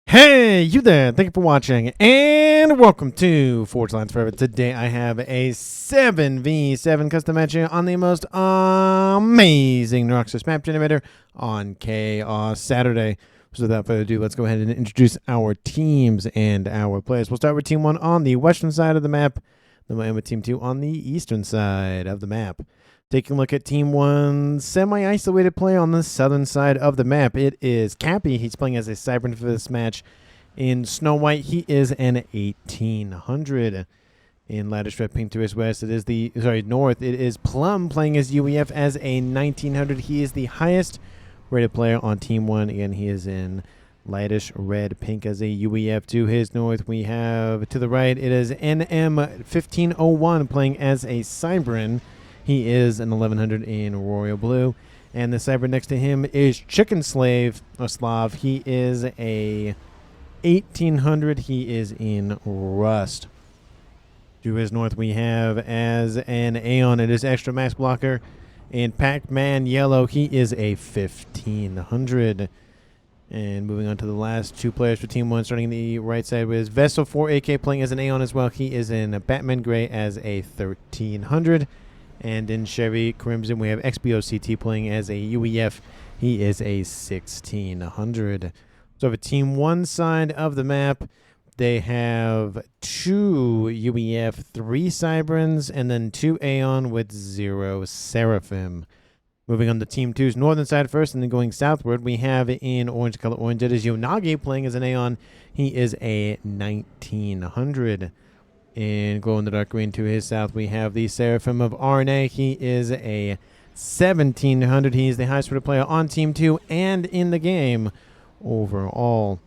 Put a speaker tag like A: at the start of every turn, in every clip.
A: Hey, you there. Thank you for watching, and welcome to Forge Lines Forever. Today I have a 7v7 custom match here on the most amazing Neuroxus map generator on Chaos Saturday. So without further ado, let's go ahead and introduce our teams and our players. We'll start with Team 1 on the western side of the map, then we'll end with Team 2 on the eastern side of the map. Taking a look at Team 1's semi-isolated play on the southern side of the map. It is Capy. He's playing as a Cybran for this match. In Snow White, he is an 1800. In Ladder Red Pink to his west, it is north. It is Plum playing as UEF as a 1900. He is the highest rated player on Team 1. Again, he is in lightish red pink as a UEF. To his north, we have to the right, it is NM1501 playing as a Cybran. He is an 1100 in royal blue. And the Cybran next to him is Chickenslav, or Slav. He is a 1800. He is in rust. To his north, we have as an Aeon, it is ExtraMassBlocker. In Pac-Man yellow, he is a 1500. And moving on to the last two players for Team 1, starting the right side with Vessel 4AK playing as an Aeon as well. He is in Batman Gray as a 1300. And in Chevy Crimson, we have XBOCT playing as a UEF. He is a 1600. So for Team 1 side of the map, they have 2 UEF, 3 Cybrans, and then 2 Aeon with 0 Seraphim. Moving on to Team 2's northern side first, and then going southward, we have in orange color orange, it is Yonagi playing as an Aeon. He is a 1900. In glow in the dark green to his south, we have the Seraphim of Aranei. He is a 1700. He is the highest rated player on Team 2 and in the game overall.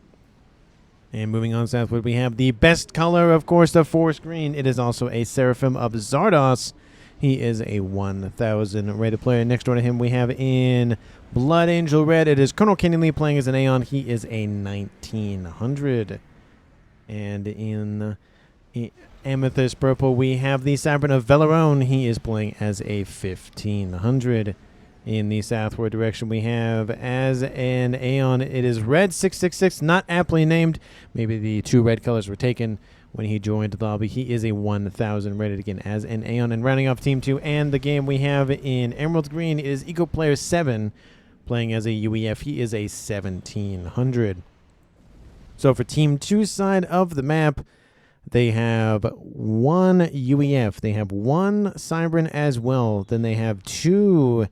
A: And moving on southward, we have the best color, of course, the forest green. It is also a Seraphim of Zardos. He is a 1000 rated player. Next door to him, we have in Blood Angel Red, it is Colonel Kenny Lee playing as an Aeon. He is a 1900. And in Amethyst Purple, we have the Cybran of Velaone. He is playing as a 1500. In the southward direction, we have as an Aeon, it is Red 666, not aptly named. Maybe the 2 red colors were taken when he joined the lobby. He is a 1000 rated again as an Aeon. And rounding off Team 2 and the game, we have in Emerald Green is Eco Player 7 playing as a UEF. He is a 1700. So for Team 2 side of the map, they have 1 UEF. They have 1 Cybran as well. Then they have 2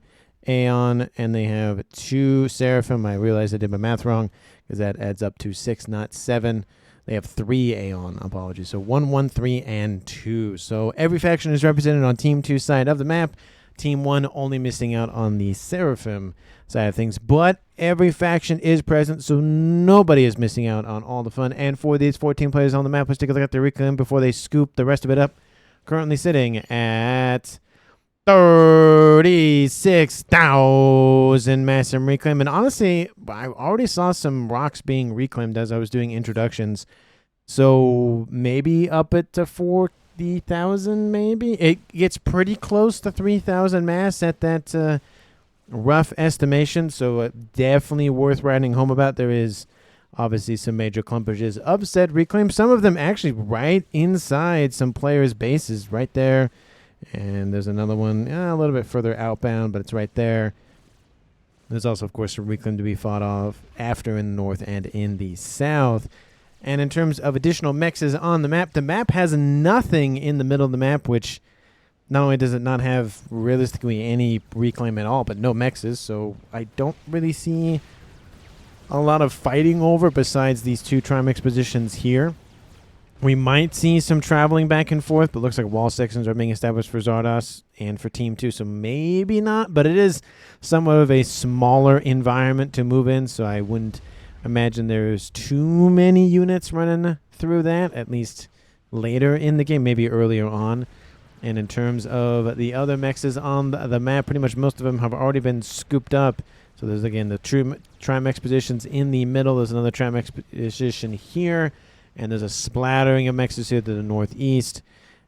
A: Aeon, and they have 2 Seraphim. I realized I did my math wrong because that adds up to 6, not 7. They have 3 Aeon. Apologies. So 1, 1, 3, and 2. So every faction is represented on Team 2 side of the map. Team 1 only missing out on the Seraphim side of things. But every faction is present, so nobody is missing out on all the fun. And for these 14 players on the map, let's take a look at their reclaim before they scoop the rest of it up. Currently sitting at 36,000 massive reclaim. And honestly, I already saw some rocks being reclaimed as I was doing introductions. So maybe up it to 40,000 maybe. It gets pretty close to 3,000 mass at that rough estimation. So definitely worth writing home about. There is obviously some major clumpages of said reclaim. Some of them actually right inside some players' bases right there. And there's another one a little bit further outbound, but it's right there. There's also, of course, a reclaim to be fought off after in the north and in the south. And in terms of additional mexes on the map has nothing in the middle of the map, which not only does it not have realistically any reclaim at all, but no mexes. So I don't really see a lot of fighting over besides these 2 Trimex positions here. We might see some traveling back and forth, but looks like wall sections are being established for Zardos and for Team 2, so maybe not. But it is somewhat of a smaller environment to move in, so I wouldn't imagine there's too many units running through that, at least later in the game, maybe earlier on. And in terms of the other mexes on the map, pretty much most of them have already been scooped up. So there's, again, the Trimex positions in the middle. There's another Trimex position here. And there's a splattering of mexes here to the northeast.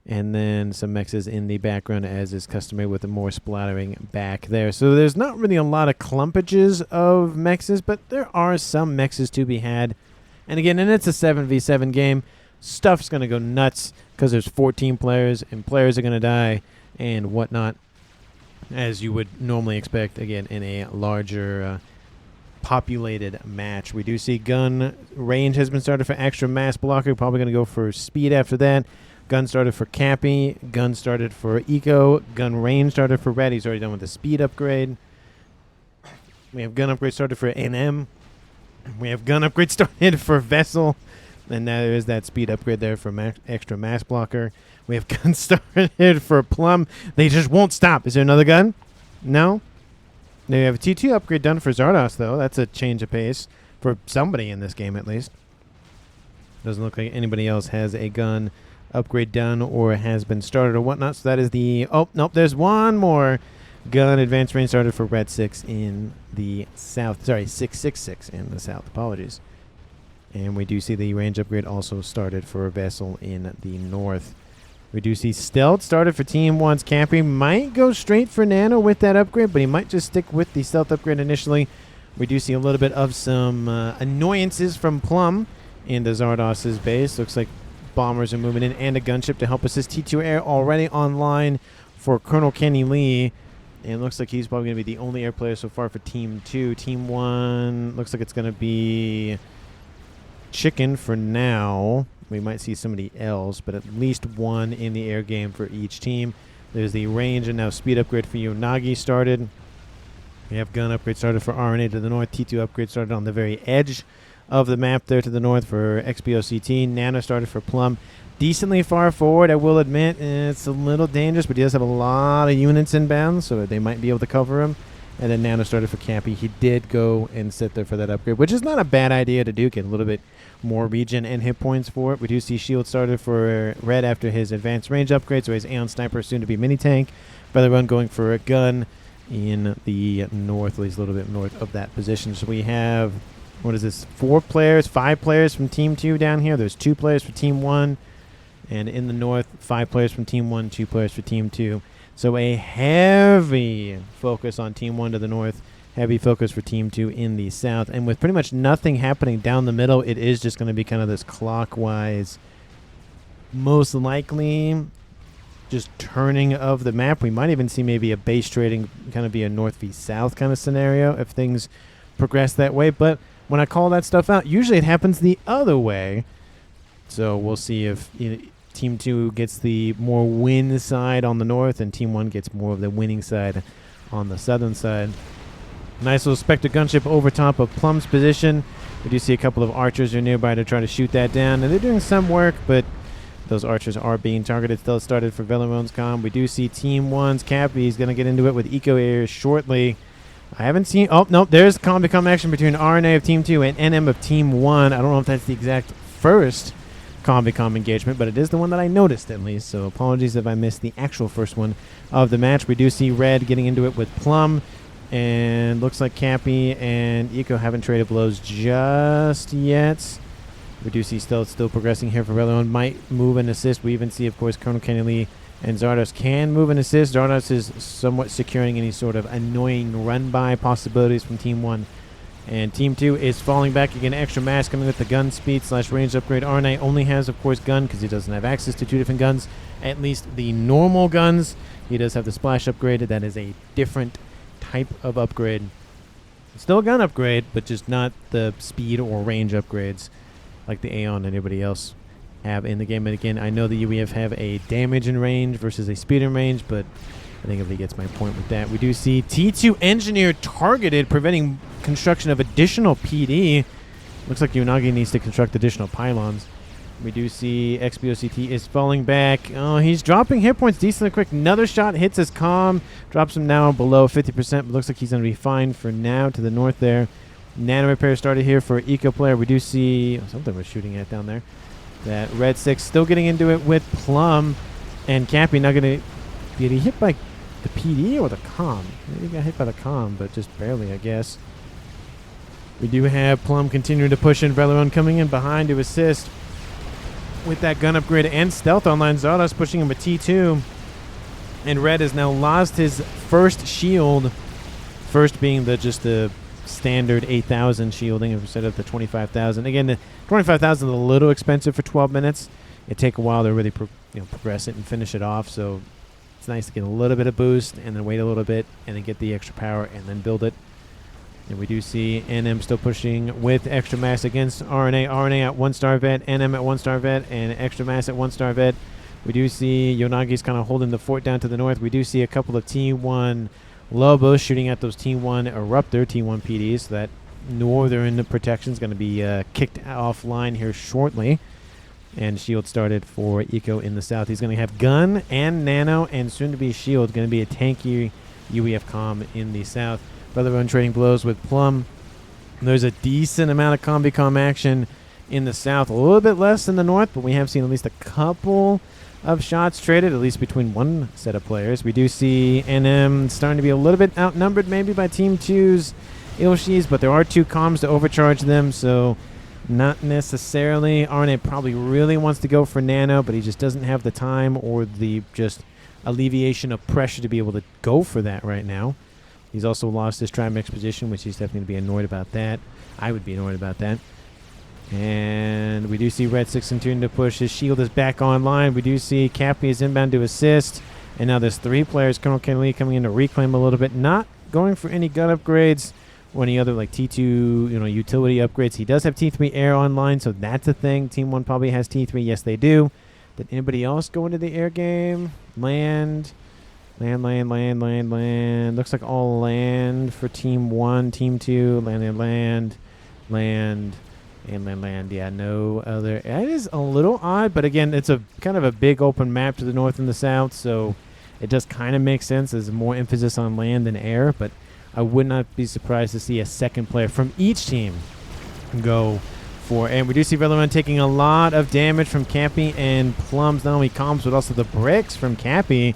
A: And then some mexes in the background, as is customary, with a more splattering back there. So there's not really a lot of clumpages of mexes, but there are some mexes to be had. And again, and it's a 7v7 game. Stuff's going to go nuts because there's 14 players, and players are going to die and whatnot, as you would normally expect, again, in a larger populated match. We do see gun range has been started for ExtraMassBlocker. Probably going to go for speed after that. Gun started for Capy. Gun started for Eco. Gun range started for Red. He's already done with the speed upgrade. We have gun upgrade started for NM. We have gun upgrade started for Vessel. And now there is that speed upgrade there for ExtraMassBlocker. We have gun started for Plum. They just won't stop. Is there another gun? No? Now we have a T2 upgrade done for Zardos, though. That's a change of pace for somebody in this game, at least. Doesn't look like anybody else has a gun upgrade done or has been started or whatnot. So that is the... Oh, nope, there's one more gun advanced range started for Red 6 in the south. Sorry, 666 in the south. Apologies. And we do see the range upgrade also started for Vessel in the north. We do see Stealth started for Team 1's Capy. Might go straight for Nano with that upgrade, but he might just stick with the Stealth upgrade initially. We do see a little bit of some annoyances from Plum into Zardos' base. Looks like bombers are moving in and a gunship to help assist. T2 Air already online for Colonel Kenny Lee. And looks like he's probably going to be the only air player so far for Team 2. Team 1 looks like it's going to be Chicken for now. We might see somebody else, but at least one in the air game for each team. There's the range and now speed upgrade for Yonagi started. We have gun upgrade started for Aranei to the north. T2 upgrade started on the very edge of the map there to the north for XBOCT. Nano started for Plum. Decently far forward, I will admit. It's a little dangerous, but he does have a lot of units inbound, so they might be able to cover him. And then Nano started for Capy. He did go and sit there for that upgrade, which is not a bad idea to do. Get a little bit more regen and hit points for it. We do see Shield started for Red after his advanced range upgrade, so his Aeon Sniper soon to be mini tank. Featherrun going for a gun in the north, at least a little bit north of that position. So we have, what is this, 4 players, 5 players from Team 2 down here. There's 2 players for Team 1. And in the north, 5 players from Team 1, 2 players for Team 2. So a heavy focus on Team 1 to the north, heavy focus for Team 2 in the south. And with pretty much nothing happening down the middle, it is just going to be kind of this clockwise, most likely just turning of the map. We might even see maybe a base trading, kind of be a north v south kind of scenario if things progress that way. But when I call that stuff out, usually it happens the other way. So we'll see if Team 2 gets the more win side on the north and Team 1 gets more of the winning side on the southern side. Nice little Spectre gunship over top of Plum's position. We do see a couple of archers are nearby to try to shoot that down. And they're doing some work, but those archers are being targeted. Still started for Velaone's comm. We do see Team 1's Capy. He's going to get into it with Eco Air shortly. I haven't seen... Oh, nope. There's comm-to-comm action between Aranei of Team 2 and NM of Team 1. I don't know if that's the exact first comm-to-comm engagement, but it is the one that I noticed at least, so apologies if I missed the actual first one of the match. We do see Red getting into it with Plum, and looks like Capy and Eco haven't traded blows just yet. We do see Stealth still progressing here for Velaone. Might move and assist. We even see, of course, Colonel Kenny Lee and Zardos can move and assist. Zardos is somewhat securing any sort of annoying run-by possibilities from Team 1. And Team 2 is falling back again. Extra mass coming with the gun speed / range upgrade. Aranei only has, of course, gun because he doesn't have access to 2 different guns. At least the normal guns. He does have the splash upgrade. That is a different type of upgrade. Still a gun upgrade, but just not the speed or range upgrades like the Aeon and anybody else have in the game. And again, I know the UEF have a damage in range versus a speed in range, but I think everybody gets my point with that. We do see T2 Engineer targeted, preventing construction of additional PD. Looks like Yonagi needs to construct additional pylons. We do see XBOCT is falling back. Oh, he's dropping hit points decently quick. Another shot hits his comm, drops him now below 50%, but looks like he's going to be fine for now to the north there. Nano repair started here for Eco player. We do see something was shooting at down there. That Red 6 still getting into it with Plum and Capy. Not going to... Did he hit by the PD or the comm? Maybe he got hit by the comm, but just barely, I guess. We do have Plum continuing to push in. Velaone coming in behind to assist with that gun upgrade and stealth online. Zardos pushing him with T2. And Red has now lost his first shield. First being just the standard 8,000 shielding instead of the 25,000. Again, the 25,000 is a little expensive for 12 minutes. It take a while to really progress it and finish it off. So it's nice to get a little bit of boost and then wait a little bit and then get the extra power and then build it. And we do see NM still pushing with extra mass against Aranei. Aranei at 1-star vet, NM at 1-star vet, and extra mass at 1-star vet. We do see Yonagi's kind of holding the fort down to the north. We do see a couple of T1 Lobos shooting at those T1 Eruptor, T1 PDs. So that northern protection is going to be kicked offline here shortly. And shield started for Eco in the south. He's going to have gun and nano and soon to be shield. Going to be a tanky UEF comm in the south. Brotherhood trading blows with Plum. There's a decent amount of combi-comm action in the south. A little bit less in the north, but we have seen at least a couple of shots traded, at least between one set of players. We do see NM starting to be a little bit outnumbered maybe by Team 2's Ilshis, but there are 2 comms to overcharge them, so not necessarily. Aranei probably really wants to go for nano, but he just doesn't have the time or the just alleviation of pressure to be able to go for that right now. He's also lost his Trimix position, which he's definitely going to be annoyed about that. I would be annoyed about that. And we do see Red 6 continuing to push. His shield is back online. We do see Capy is inbound to assist. And now there's 3 players. Colonel Kennedy coming in to reclaim a little bit. Not going for any gun upgrades or any other like T2 utility upgrades. He does have T3 air online, so that's a thing. Team 1 probably has T3. Yes, they do. Did anybody else go into the air game? Land. Looks like all land for Team 1, Team 2, land. Yeah, no other. It is a little odd, but again, it's a kind of a big open map to the north and the south, so it does kind of make sense. There's more emphasis on land than air, but I would not be surprised to see a second player from each team go for. And we do see velaone taking a lot of damage from Capy and Plum's, not only comms, but also the bricks from Capy.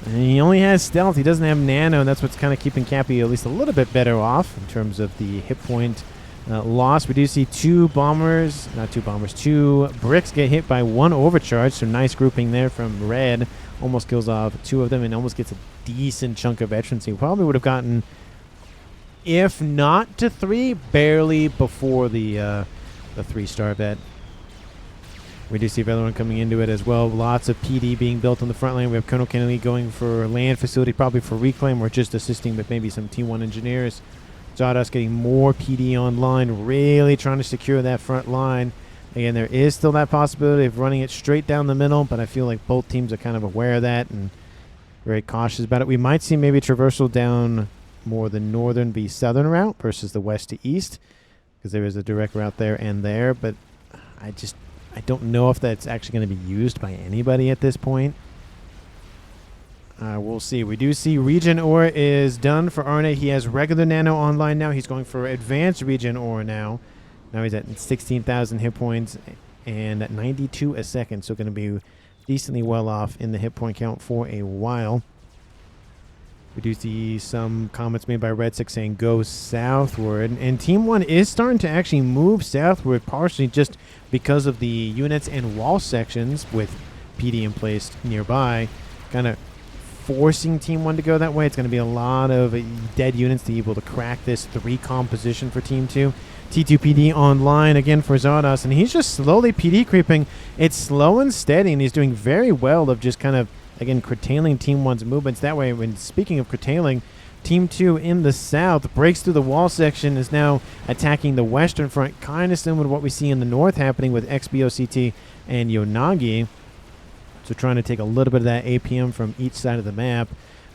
A: And he only has stealth. He doesn't have nano, and that's what's kind of keeping Capy at least a little bit better off in terms of the hit point loss. We do see 2 bricks get hit by 1 overcharge, so nice grouping there from Red. Almost kills off 2 of them and almost gets a decent chunk of veterancy. Probably would have gotten, if not to 3, barely before the 3-star vet. We do see velaone coming into it as well. Lots of PD being built on the front line. We have Colonel Kennedy going for land facility, probably for reclaim or just assisting with maybe some T1 engineers. Zardos getting more PD online, really trying to secure that front line. Again, there is still that possibility of running it straight down the middle, but I feel like both teams are kind of aware of that and very cautious about it. We might see maybe traversal down more the northern v southern route versus the west to east, because there is a direct route there and there, but I don't know if that's actually going to be used by anybody at this point. We'll see. We do see Regen Ore is done for Aranei. He has regular nano online now. He's going for advanced Regen Ore now. Now he's at 16,000 hit points and at 92 a second. So going to be decently well off in the hit point count for a while. We do see some comments made by Red 6 saying go southward. And Team 1 is starting to actually move southward, partially just because of the units and wall sections with PD in place nearby, kind of forcing Team 1 to go that way. It's going to be a lot of dead units to be able to crack this 3-comm position for Team 2. T2 PD online again for Zardos, and he's just slowly PD creeping. It's slow and steady, and he's doing very well of just kind of, again, curtailing Team 1's movements. That way, when speaking of curtailing, Team 2 in the south breaks through the wall section, is now attacking the western front, kind of similar to what we see in the north happening with XBOCT and Yonagi. So trying to take a little bit of that APM from each side of the map.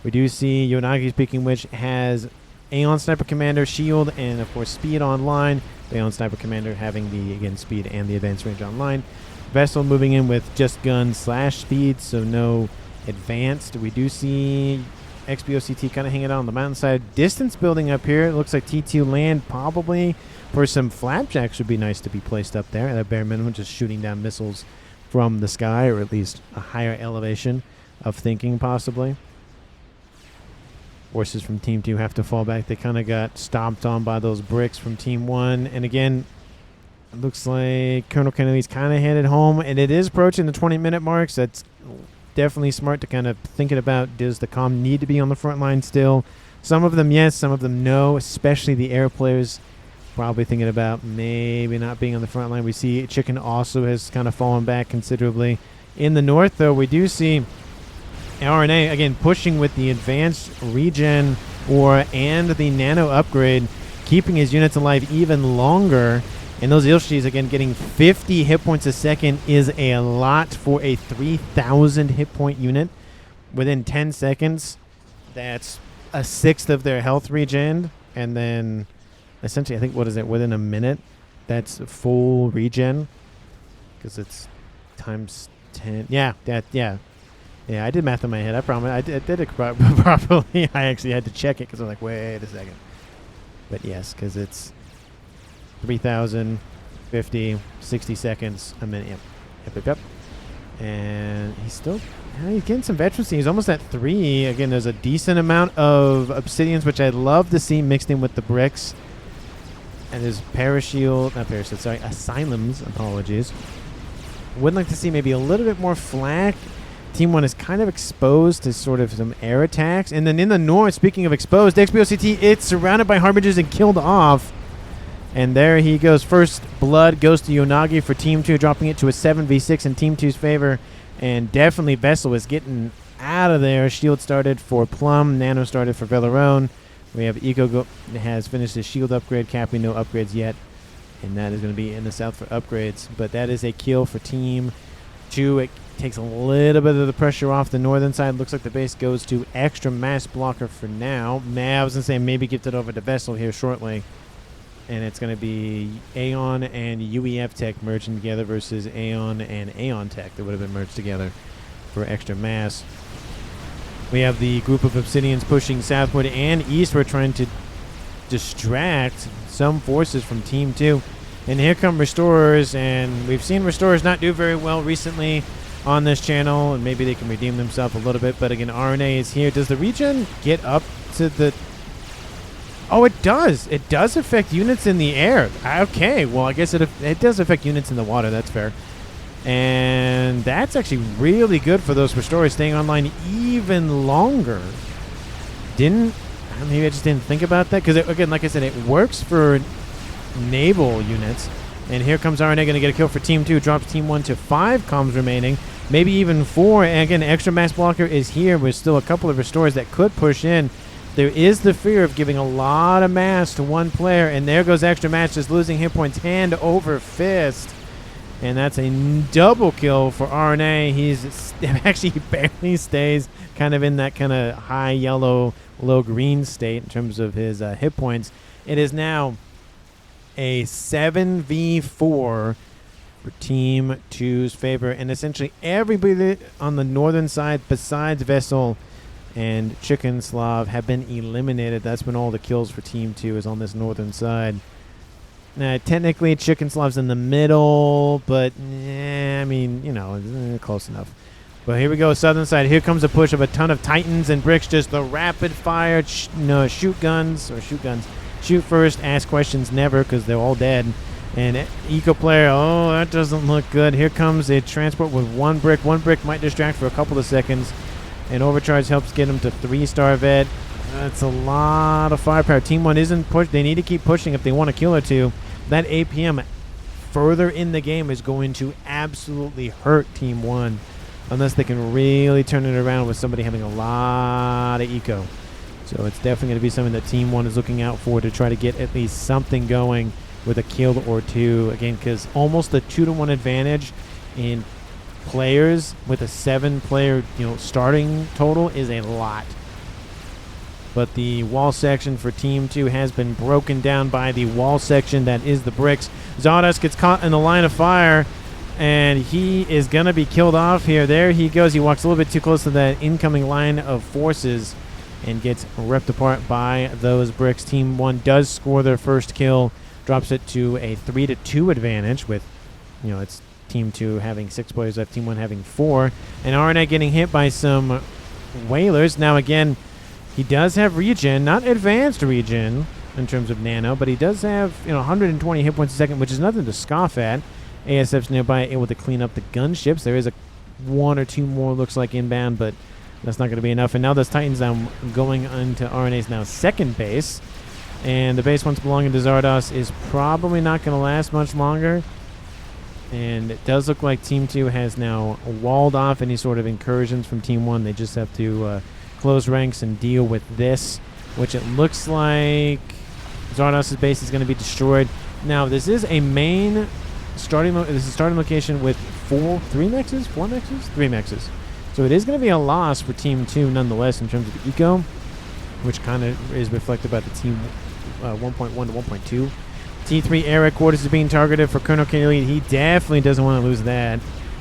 A: We do see Yonagi, speaking which, has Aeon Sniper Commander, Shield, and of course Speed online. The Aeon Sniper Commander having the, again, Speed and the Advanced Range online. Vessel moving in with just gun / speed, so no advanced. We do see XBOCT kind of hanging out on the mountainside. Distance building up here. It looks like T2 land probably for some flapjacks would be nice to be placed up there at a bare minimum, just shooting down missiles from the sky, or at least a higher elevation of thinking possibly. Forces from Team 2 have to fall back. They kind of got stomped on by those bricks from Team 1. And again, it looks like Colonel Kennedy's kind of headed home, and it is approaching the 20-minute mark, so that's definitely smart to kind of thinking about, does the comm need to be on the front line still? Some of them yes, some of them no, especially the air players probably thinking about maybe not being on the front line. We see Chicken also has kind of fallen back considerably. In the north, though, we do see Aranei, again, pushing with the advanced regen and the nano upgrade, keeping his units alive even longer. And those Ilshis, again, getting 50 hit points a second is a lot for a 3,000 hit point unit. Within 10 seconds, that's a sixth of their health regen. And then, essentially, I think, what is it, within a minute, that's full regen. Because it's times 10. Yeah, I did math in my head. I promise. I did it properly. I actually had to check it because I'm like, wait a second. But yes, because it's 3,000, 50, 60 seconds, a minute. Yep. And he's getting some veterancy. He's almost at 3. Again, there's a decent amount of obsidians, which I'd love to see mixed in with the bricks. And there's asylums, apologies. Would like to see maybe a little bit more flak. Team 1 is kind of exposed to sort of some air attacks. And then in the north, speaking of exposed, XBOCT, it's surrounded by Harbingers and killed off. And there he goes. First blood goes to Yonagi for Team 2, dropping it to a 7v6 in Team 2's favor. And definitely Vessel is getting out of there. Shield started for Plum. Nano started for velaone. We have Eco has finished his shield upgrade. Capy, no upgrades yet. And that is going to be in the south for upgrades. But that is a kill for Team 2. It takes a little bit of the pressure off the northern side. Looks like the base goes to ExtraMassBlocker for now. I was going to say maybe gift it over to Vessel here shortly. And it's going to be Aeon and UEF Tech merging together versus Aeon and Aeon Tech that would have been merged together for ExtraMass. We have the group of Obsidians pushing southward and eastward, trying to distract some forces from Team 2. And here come Restorers, and we've seen Restorers not do very well recently on this channel, and maybe they can redeem themselves a little bit. But again, Aranei is here. Does the regen get up to the... Oh, it does. It does affect units in the air. Okay, well, I guess it does affect units in the water. That's fair. And that's actually really good for those Restorers staying online even longer. Maybe I just didn't think about that. Because, again, like I said, it works for naval units. And here comes Aranei, going to get a kill for Team 2. Drops Team 1 to 5 comms remaining. Maybe even 4. And again, ExtraMassBlocker is here with still a couple of Restorers that could push in. There is the fear of giving a lot of mass to one player, and there goes ExtraMass just losing hit points hand over fist. And that's a double kill for Aranei. He's actually barely stays kind of in that kind of high yellow, low green state in terms of his hit points. It is now a 7v4 for Team 2's favor, and essentially everybody on the northern side besides Vessel and Chickenslav have been eliminated. That's been all the kills for Team 2 is on this northern side. Technically, Chickenslav's in the middle, but I mean, you know, close enough. But here we go, southern side. Here comes a push of a ton of Titans and bricks. Just the rapid fire, shoot guns. Shoot first, ask questions never, because they're all dead. And Eco player, oh, that doesn't look good. Here comes a transport with one brick. One brick might distract for a couple of seconds. And overcharge helps get him to 3-star vet. That's a lot of firepower. Team 1 isn't pushed. They need to keep pushing if they want to kill or two. That APM further in the game is going to absolutely hurt Team 1 unless they can really turn it around with somebody having a lot of eco. So it's definitely going to be something that Team 1 is looking out for to try to get at least something going with a kill or two. Again, because almost a 2-to-1 advantage in players with a 7-player, starting total is a lot. But the wall section for Team 2 has been broken down by the wall section that is the bricks. Zardos gets caught in the line of fire, and he is going to be killed off here. There he goes. He walks a little bit too close to that incoming line of forces and gets ripped apart by those bricks. Team 1 does score their first kill, drops it to a 3-to-2 advantage with, it's Team 2 having 6 players left, Team 1 having 4. And Aranei getting hit by some whalers. Now, again, he does have regen, not advanced regen in terms of nano, but he does have 120 hit points a second, which is nothing to scoff at. ASF's nearby, able to clean up the gunships. There is a 1 or 2 more, looks like, inbound, but That's not going to be enough. And now those Titans now going into Aranei's now second base. And the base once belonging to Zardos is probably not going to last much longer. And it does look like Team 2 has now walled off any sort of incursions from Team 1. They just have to close ranks and deal with this, which it looks like Zardos' base is going to be destroyed. Now, this is a main starting location with 4 mexes? So it is going to be a loss for Team 2 nonetheless in terms of the eco, which kind of is reflected by the Team 1.1 to 1.2. T3 air quarters is being targeted for Colonel Kelly. He definitely doesn't want to lose that.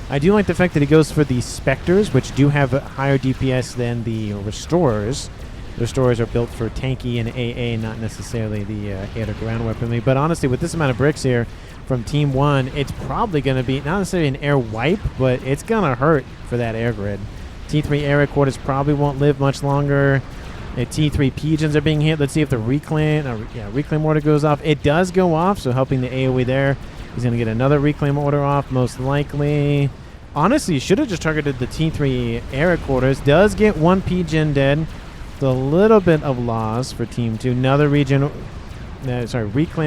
A: I do like the fact that he goes for the Spectres, which do have a higher DPS than the Restorers. The Restorers are built for tanky and AA, not necessarily the air-to-ground weaponry. But honestly, with this amount of bricks here from Team 1, it's probably going to be not necessarily an air wipe, but it's going to hurt for that air grid. T3 air quarters probably won't live much longer. The T3 pigeons are being hit. Let's see if the reclaim order goes off. It does go off, so helping the AoE there. He's going to get another reclaim order off, most likely. Honestly, should have just targeted the T3 air quarters. Does get one pigeon dead. It's a little bit of loss for Team 2. Another reclaim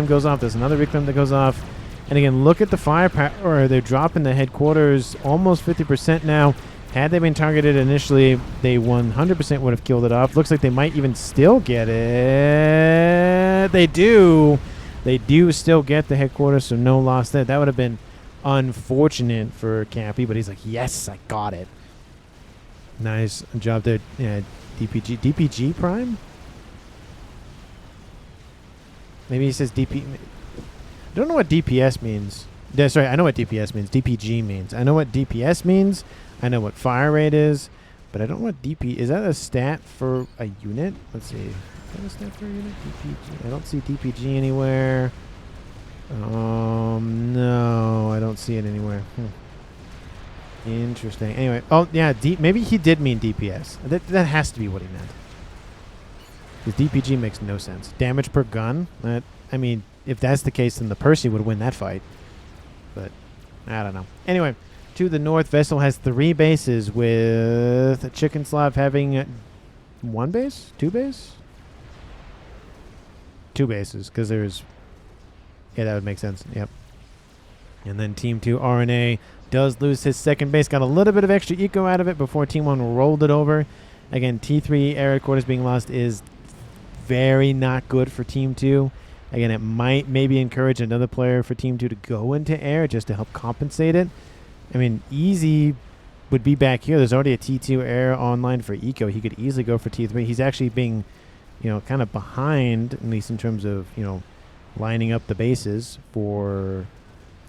A: goes off. There's another reclaim that goes off. And again, look at the firepower. They're dropping the headquarters almost 50% now. Had they been targeted initially, they 100% would have killed it off. Looks like they might even still get it. They do. They do still get the headquarters, so no loss there. That would have been unfortunate for Capy, but he's like, yes, I got it. Nice job there. Yeah, DPG Prime? Maybe he says DP. I don't know what DPS means. Sorry, I know what DPS means. DPG means. I know what DPS means. I know what fire rate is, but I don't know what DP... Is that a stat for a unit? Let's see. Is that a stat for a unit? DPG. I don't see DPG anywhere. No, I don't see it anywhere. Interesting. Anyway, oh, yeah, maybe he did mean DPS. That has to be what he meant. Because DPG makes no sense. Damage per gun? I mean, if that's the case, then the Percy would win that fight. But, I don't know. Anyway... To the north, Vessel has 3 bases, with Chickenslav having 1 base? 2 base? 2 bases, because there's... Yeah, that would make sense. Yep. And then Team 2, Aranei, does lose his second base. Got a little bit of extra eco out of it before Team 1 rolled it over. Again, T3 air quarters being lost is very not good for Team 2. Again, it might maybe encourage another player for Team 2 to go into air just to help compensate it. I mean, easy would be back here. There's already a T2 air online for eco. He could easily go for T3. He's actually being, kind of behind, at least in terms of, lining up the bases for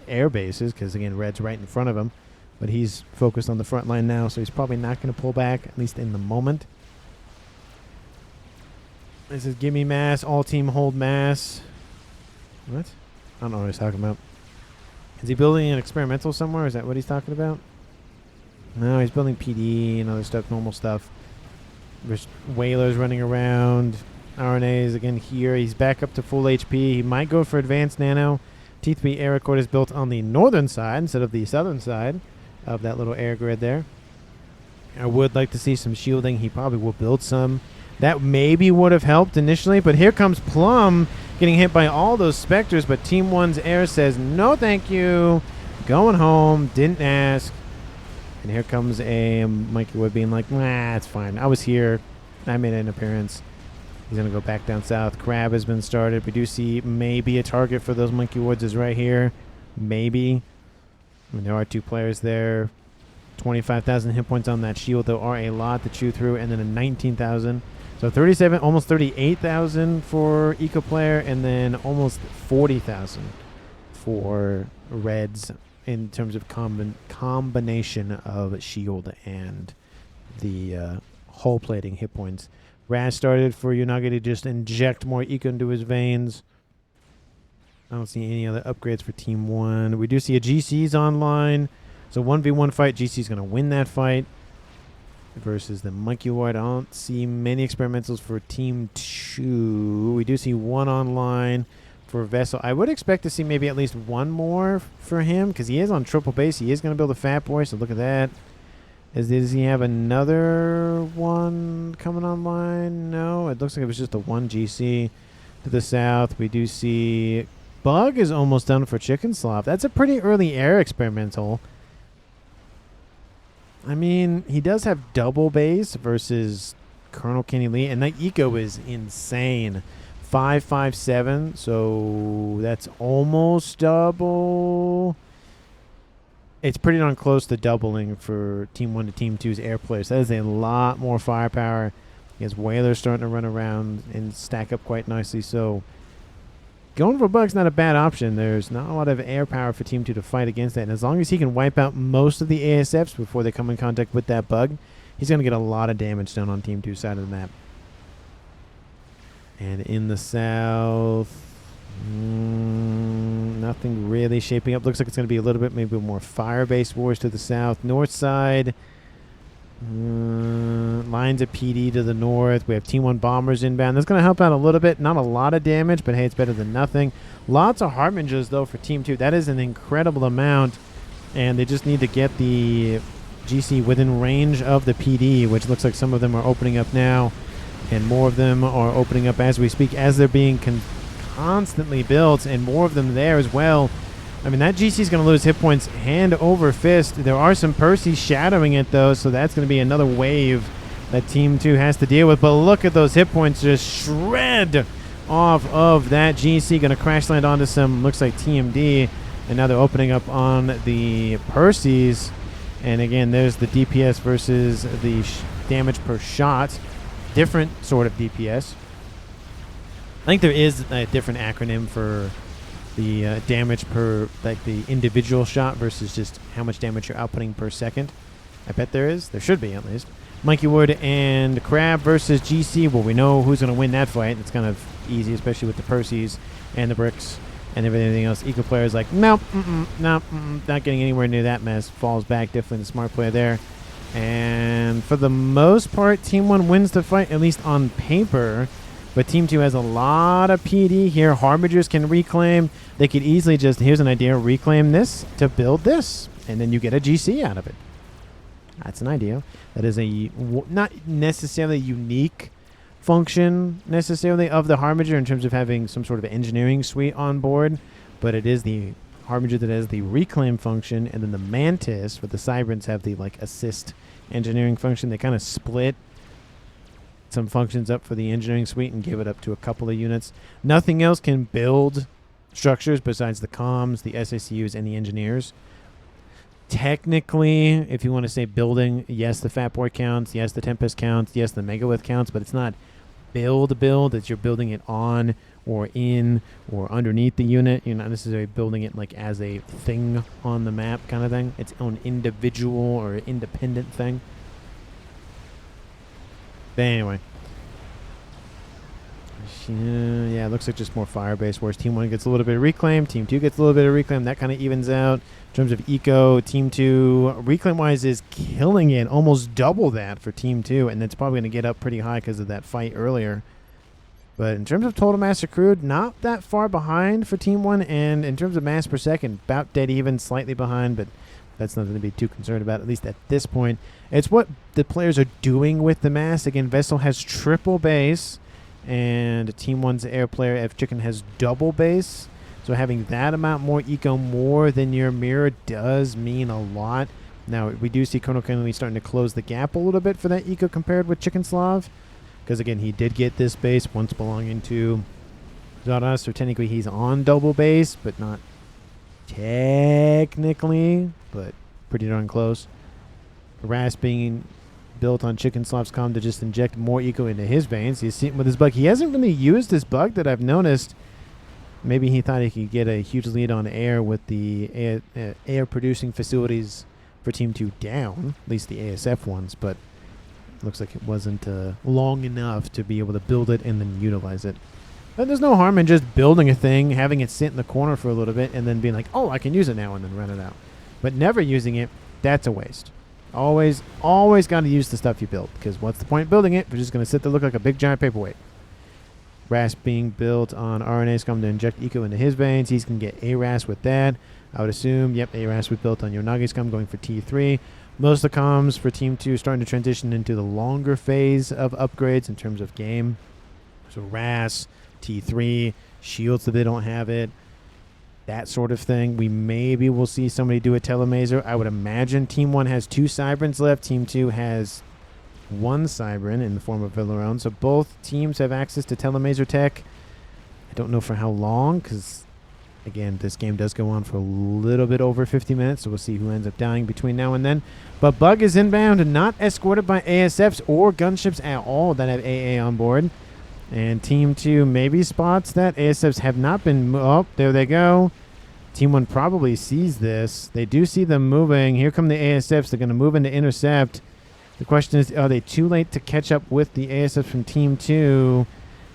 A: air bases, because, again, red's right in front of him. But he's focused on the front line now, so he's probably not going to pull back, at least in the moment. This is gimme mass, all team hold mass. What? I don't know what he's talking about. Is he building an experimental somewhere? Is that what he's talking about? No, he's building PD and other stuff, normal stuff. There's whalers running around. Aranei is again here. He's back up to full HP. He might go for advanced nano. T3 air record is built on the northern side instead of the southern side of that little air grid there. I would like to see some shielding. He probably will build some. That maybe would have helped initially, but here comes Plum getting hit by all those Spectres, but Team 1's air says, no thank you, going home, didn't ask. And here comes a Mikey Wood being like, nah, it's fine. I was here. I made an appearance. He's going to go back down south. Crab has been started. We do see maybe a target for those Monkey Woods is right here. Maybe. I mean, there are 2 players there. 25,000 hit points on that shield, though, are a lot to chew through, and then a 19,000. So 37, almost 38,000 for Eco Player, and then almost 40,000 for Reds in terms of combination of shield and the hull plating hit points. Raz started for Yonagi to just inject more Eco into his veins. I don't see any other upgrades for Team 1. We do see a GC's online. So 1v1 fight, GC's going to win that fight. Versus the Monkey Ward. I don't see many experimentals for Team 2. We do see 1 online for Vessel. I would expect to see maybe at least 1 more for him, because he is on triple base. He is going to build a Fat Boy, so look at that. Does he have another one coming online? No, it looks like it was just the one GC to the south. We do see Bug is almost done for Chickenslav. That's a pretty early air experimental. I mean, he does have double base versus Colonel Kenny Lee, and that eco is insane. 557, so that's almost double. It's pretty darn close to doubling for Team 1 to Team 2's air players. That is a lot more firepower. His Whalers starting to run around and stack up quite nicely. So going for Bug's not a bad option. There's not a lot of air power for Team 2 to fight against that. And as long as he can wipe out most of the ASFs before they come in contact with that Bug, he's going to get a lot of damage done on Team 2's side of the map. And in the south, nothing really shaping up. Looks like it's going to be a little bit maybe more fire-based wars to the south. North side, lines of PD to the north. We have Team 1 bombers inbound. That's going to help out a little bit. Not a lot of damage, but hey, it's better than nothing. Lots of Harbingers, though, for Team 2. That is an incredible amount, and they just need to get the GC within range of the PD, which looks like some of them are opening up now, and more of them are opening up as we speak, as they're being constantly built, and more of them there as well. I mean, that GC is going to lose hit points hand over fist. There are some Percys shadowing it, though, so that's going to be another wave that Team 2 has to deal with. But look at those hit points just shred off of that GC. Going to crash land onto some, looks like TMD, and now they're opening up on the Percys. And again, there's the DPS versus the damage per shot. Different sort of DPS. I think there is a different acronym for the damage per, like, the individual shot versus just how much damage you're outputting per second. I bet there is. There should be, at least. Monkey Wood and Crab versus GC. Well, we know who's going to win that fight. It's kind of easy, especially with the Percys and the bricks and everything else. Eco player is like, nope, not getting anywhere near that mess. Falls back. Definitely the smart player there. And for the most part, Team 1 wins the fight, at least on paper. But Team 2 has a lot of PD here. Harbingers can reclaim. They could easily just, here's an idea, reclaim this to build this. And then you get a GC out of it. That's an idea. That is a not necessarily unique function necessarily of the Harbinger in terms of having some sort of engineering suite on board. But it is the Harbinger that has the reclaim function. And then the Mantis with the Cybrands have the like assist engineering function. They kind of split some functions up for the engineering suite and give it up to a couple of units. Nothing else can build structures besides the comms, the SACUs, and the engineers. Technically, if you want to say building, yes, the Fat Boy counts, yes, the Tempest counts, yes, the Megalith counts, but it's not build, it's you're building it on or in or underneath the unit. You're not necessarily building it like as a thing on the map kind of thing. It's its own individual or independent thing. But anyway. Yeah, it looks like just more fire-based, whereas Team 1 gets a little bit of reclaim, Team 2 gets a little bit of reclaim. That kind of evens out. In terms of eco, Team 2, reclaim-wise, is killing it. Almost double that for Team 2, and it's probably going to get up pretty high because of that fight earlier. But in terms of total mass accrued, not that far behind for Team 1, and in terms of mass per second, about dead even, slightly behind, but that's nothing to be too concerned about, at least at this point. It's what the players are doing with the mass. Again, Vessel has triple base, and Team 1's air player, F Chicken, has double base. So having that amount more eco more than your mirror does mean a lot. Now, we do see Colonel Kennedy starting to close the gap a little bit for that eco compared with Chickenslav. Because, again, he did get this base once belonging to Zardos. So technically he's on double base, but not technically, but pretty darn close. Ras being built on Chickenslav's comm to just inject more eco into his veins. He's sitting with his bug. He hasn't really used his bug that I've noticed. Maybe he thought he could get a huge lead on air with the air producing facilities for Team 2 down, at least the ASF ones, but looks like it wasn't long enough to be able to build it and then utilize it. But there's no harm in just building a thing, having it sit in the corner for a little bit, and then being like, oh, I can use it now, and then run it out. But never using it, that's a waste. Always got to use the stuff you build, because what's the point of building it? We're just going to sit there look like a big giant paperweight. Ras being built on Aranei's come to inject eco into his veins. He's going to get ARAS with that. I would assume, yep, ARAS was built on Yonagi's come going for T3. Most of the comms for Team 2 starting to transition into the longer phase of upgrades in terms of game. So RAS, T3, shields that they don't have it, that sort of thing. We maybe will see somebody do a telemazer. I would imagine Team 1 has 2 Cyberns left. Team 2 has 1 Cybern in the form of velaone. So both teams have access to telemazer tech. I don't know for how long, because again, this game does go on for a little bit over 50 minutes, so we'll see who ends up dying between now and then. But Bug is inbound and not escorted by ASFs or gunships at all that have AA on board. And Team 2 maybe spots that. ASFs have not been... Oh, there they go. Team 1 probably sees this. They do see them moving. Here come the ASFs. They're going to move into intercept. The question is, are they too late to catch up with the ASFs from Team 2?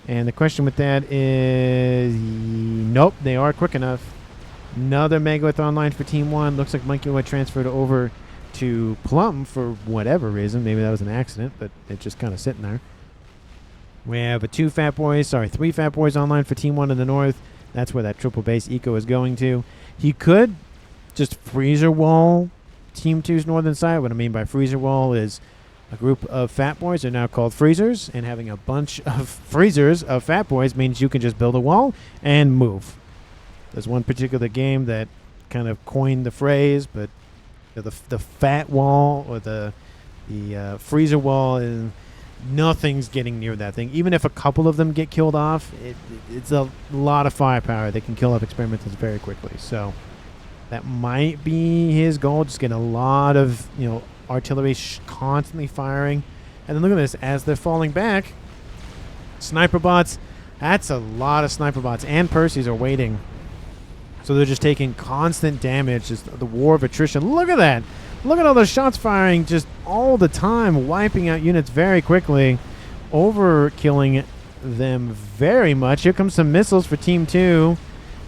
A: And the question with that is, nope, they are quick enough. Another Megalith online for Team 1. Looks like Monkeywood transferred over to Plum for whatever reason. Maybe that was an accident, but it's just kind of sitting there. We have 3 Fat Boys online for Team 1 in the north. That's where that triple base eco is going to. He could just freezer wall Team 2's northern side. What I mean by freezer wall is a group of Fat Boys are now called freezers, and having a bunch of freezers of Fat Boys means you can just build a wall and move. There's one particular game that kind of coined the phrase, but the fat wall or the freezer wall, is nothing's getting near that thing. Even if a couple of them get killed off, it's a lot of firepower. They can kill off experimentals very quickly. So that might be his goal, just get a lot of, artillery constantly firing. And then look at this, as they're falling back, sniper bots, that's a lot of sniper bots, and Percys are waiting. So they're just taking constant damage, just the war of attrition. Look at that. Look at all those shots firing just all the time, wiping out units very quickly, overkilling them very much. Here comes some missiles for Team 2,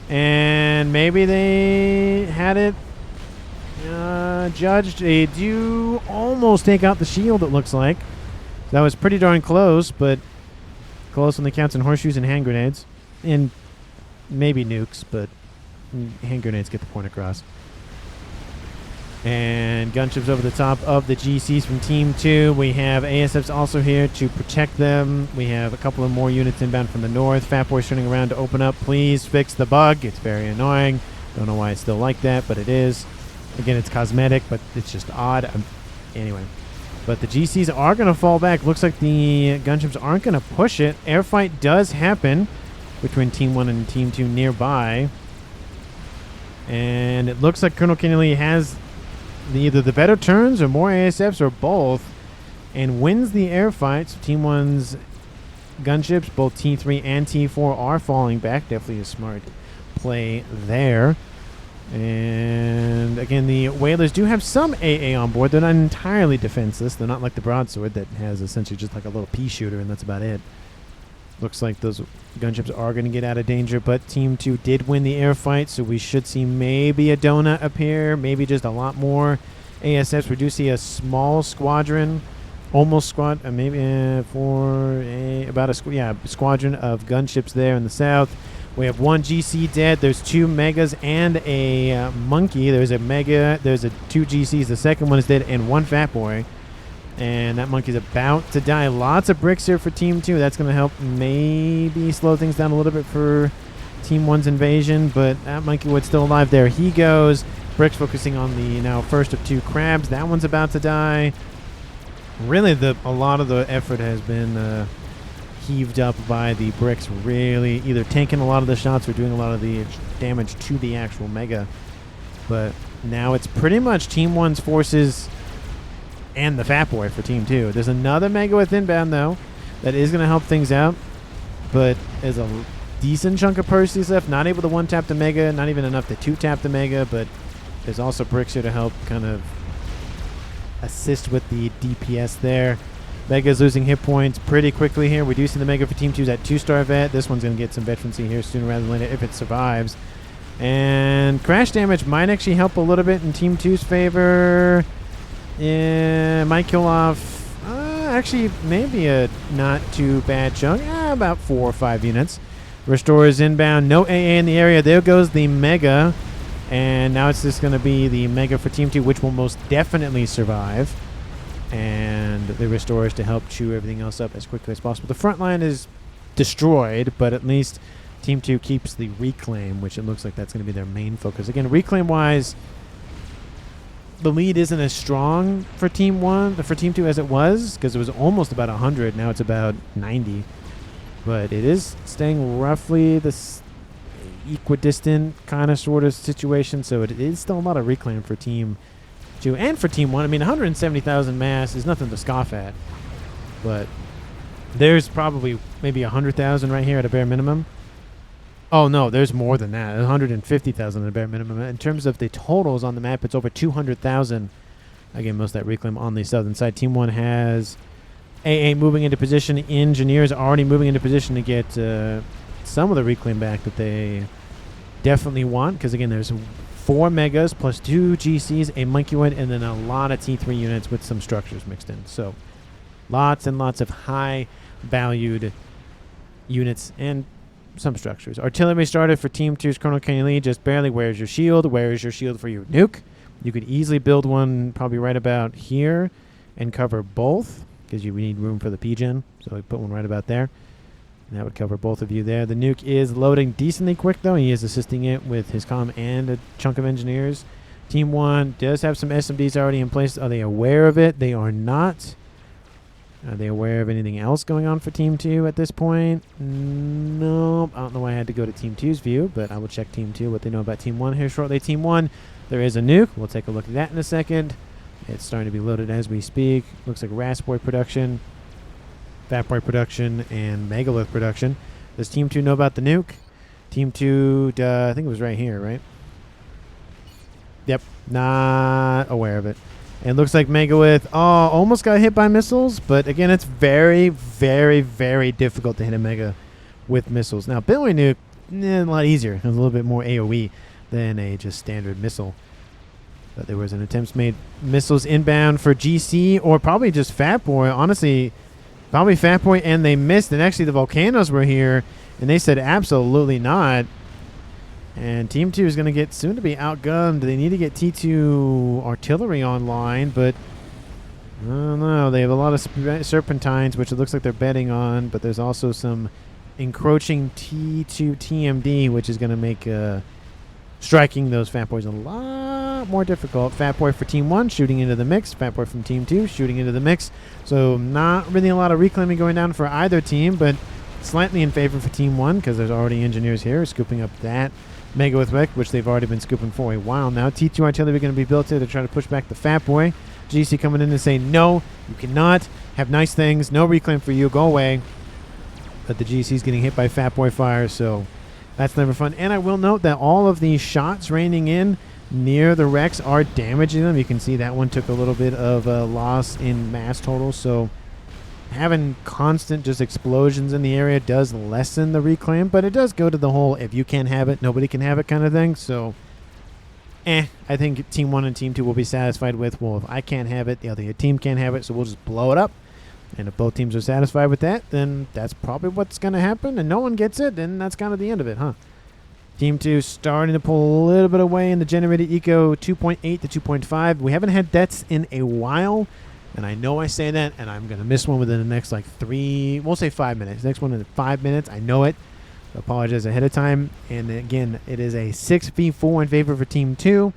A: and maybe they had it judged. They do almost take out the shield, it looks like. That was pretty darn close, but close on the counts in horseshoes and hand grenades. And maybe nukes, but hand grenades get the point across. And gunships over the top of the GCs from Team 2. We have ASFs also here to protect them. We have a couple of more units inbound from the north. Fat Boy's turning around to open up. Please fix the bug. It's very annoying. Don't know why it's still like that, but it is. Again, it's cosmetic, but it's just odd. Anyway. But the GCs are going to fall back. Looks like the gunships aren't going to push it. Airfight does happen between Team 1 and Team 2 nearby. And it looks like Colonel Kennedy has either the better turns or more ASFs or both, and wins the air fight. So Team 1's gunships, both T3 and T4, are falling back. Definitely a smart play there. And again, the Whalers do have some AA on board. They're not entirely defenseless. They're not like the Broadsword that has essentially just like a little pea shooter, and that's about it. Looks like those gunships are going to get out of danger, but Team 2 did win the air fight, so we should see maybe a donut appear, maybe just a lot more ASFs. We do see a small squadron, almost squad, maybe about a squadron of gunships there in the south. We have 1 GC dead. There's 2 megas and a monkey. There's a mega. There's 2 GCs. The second one is dead, and 1 Fat Boy. And that monkey's about to die. Lots of bricks here for Team 2. That's going to help maybe slow things down a little bit for Team 1's invasion. But that monkey was still alive. There he goes. Bricks focusing on the now first of 2 crabs. That one's about to die. Really, a lot of the effort has been heaved up by the bricks. Really either tanking a lot of the shots or doing a lot of the damage to the actual mega. But now it's pretty much Team 1's forces and the Fat Boy for Team 2. There's another mega with inbound, though, that is going to help things out, but there's a decent chunk of Percys left. Not able to one-tap the mega, not even enough to two-tap the mega, but there's also bricks here to help kind of assist with the DPS there. Mega's losing hit points pretty quickly here. We do see the mega for Team 2's at 2-star vet. This one's going to get some veterancy here sooner rather than later if it survives. And crash damage might actually help a little bit in Team 2's favor. Yeah, might kill off, actually, maybe a not too bad chunk. About 4 or 5 units. Restore is inbound. No AA in the area. There goes the mega. And now it's just going to be the Mega for Team 2, which will most definitely survive. And the Restorers to help chew everything else up as quickly as possible. The front line is destroyed, but at least Team 2 keeps the Reclaim, which it looks like that's going to be their main focus. Again, Reclaim-wise, the lead isn't as strong for Team 2 as it was, because it was almost about 100. Now it's about 90. But it is staying roughly this equidistant kind of sort of situation, so it is still a lot of Reclaim for Team 2 and for Team 1. I mean, 170,000 mass is nothing to scoff at, but there's probably maybe 100,000 right here at a bare minimum. Oh no, there's more than that. 150,000 at a bare minimum. In terms of the totals on the map, it's over 200,000. Again, most of that Reclaim on the southern side. Team 1 has AA moving into position. Engineers already moving into position to get some of the Reclaim back that they definitely want, because again, there's 4 Megas plus 2 GCs, a Monkeywood, and then a lot of T3 units with some structures mixed in. So lots and lots of high valued units and some structures. Artillery started for Team 2's Colonel Kenny Lee, just barely. Where's your shield? Where is your shield for your nuke? You could easily build one probably right about here and cover both, because you need room for the PGen. So we put one right about there. And that would cover both of you there. The nuke is loading decently quick, though. He is assisting it with his comm and a chunk of engineers. Team 1 does have some SMDs already in place. Are they aware of it? They are not. Are they aware of anything else going on for Team 2 at this point? No. I don't know why I had to go to Team 2's view, but I will check Team 2, what they know about Team 1 here shortly. Team 1, there is a nuke. We'll take a look at that in a second. It's starting to be loaded as we speak. Looks like Rasboy production, Fat Boy production, and Megalith production. Does Team 2 know about the nuke? Team 2, I think it was right here, right? Yep, not aware of it. It looks like Megalith almost got hit by missiles, but again, it's very, very, very difficult to hit a Mega with missiles. Now, Billy Nuke, a lot easier. It was a little bit more AoE than a just standard missile. But there was an attempt made missiles inbound for GC, or probably just Fat Boy. Honestly, probably Fat Boy, and they missed. And actually, the Volcanoes were here, and they said absolutely not. And Team 2 is going to get soon to be outgunned. They need to get T2 artillery online, but I don't know. They have a lot of Serpentines, which it looks like they're betting on, but there's also some encroaching T2 TMD, which is going to make striking those Fat Boys a lot more difficult. Fat Boy for Team 1 shooting into the mix. Fat Boy from Team 2 shooting into the mix. So not really a lot of reclaiming going down for either team, but slightly in favor for Team 1 because there's already engineers here scooping up that Mega with Mech, which they've already been scooping for a while now. T2 artillery going to be built here to try to push back the Fat Boy. GC coming in and saying, no, you cannot have nice things. No reclaim for you. Go away. But the GC's getting hit by Fat Boy fire, so that's never fun. And I will note that all of these shots raining in near the wrecks are damaging them. You can see that one took a little bit of a loss in mass total, so having constant just explosions in the area does lessen the reclaim, but it does go to the whole if you can't have it, nobody can have it kind of thing. So, I think Team 1 and Team 2 will be satisfied with, well, if I can't have it, the other team can't have it, so we'll just blow it up. And if both teams are satisfied with that, then that's probably what's going to happen, and no one gets it, then that's kind of the end of it, huh? Team 2 starting to pull a little bit away in the generated eco, 2.8 to 2.5. We haven't had deaths in a while. And I know I say that, and I'm going to miss one within the next, like, 5 minutes. Next one in 5 minutes. I know it. So I apologize ahead of time. And, again, it is a 6v4 in favor for Team 2.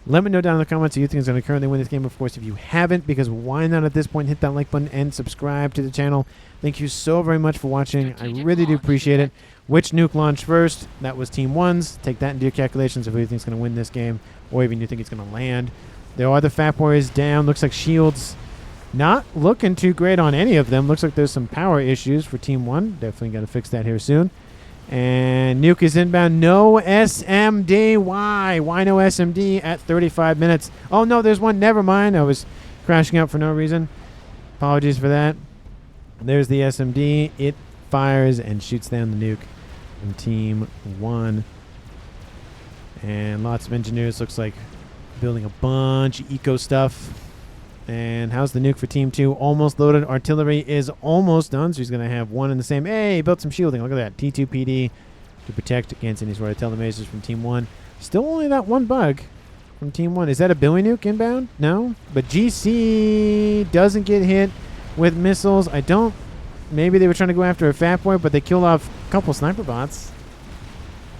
A: Let me know down in the comments who you think is going to currently win this game. Of course, if you haven't, because why not at this point hit that like button and subscribe to the channel. Thank you so very much for watching. I really do appreciate it. Which nuke launched first? That was Team 1's. Take that into your calculations of who you think is going to win this game, or even you think it's going to land. There are the Fat Boys down. Looks like shields not looking too great on any of them. Looks like there's some power issues for Team 1. Definitely got to fix that here soon. And Nuke is inbound. No SMD. Why? Why no SMD at 35 minutes? Oh, no, there's one. Never mind. I was crashing out for no reason. Apologies for that. There's the SMD. It fires and shoots down the nuke from Team 1. And lots of engineers. Looks like building a bunch of eco stuff. And how's the nuke for Team 2? Almost loaded. Artillery is almost done, so he's going to have one in the same. Hey, built some shielding. Look at that. T2 PD to protect against any sort of telemasers from Team 1. Still only that one bug from Team 1. Is that a Billy Nuke inbound? No. But GC doesn't get hit with missiles. I don't... Maybe they were trying to go after a Fat Boy, but they killed off a couple sniper bots.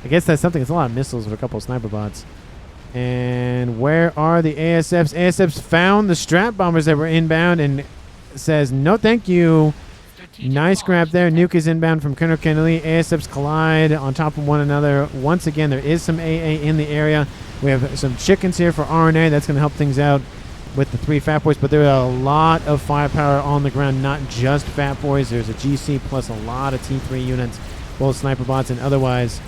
A: I guess that's something. It's a lot of missiles with a couple of sniper bots. And where are the ASFs? ASFs found the Strat Bombers that were inbound and says, no thank you. Nice grab there. Nuke is inbound from Colonel Kennedy. ASFs collide on top of one another. Once again, there is some AA in the area. We have some chickens here for Aranei. That's going to help things out with the 3 Fat Boys. But there are a lot of firepower on the ground, not just Fat Boys. There's a GC plus a lot of T3 units, both sniper bots and otherwise.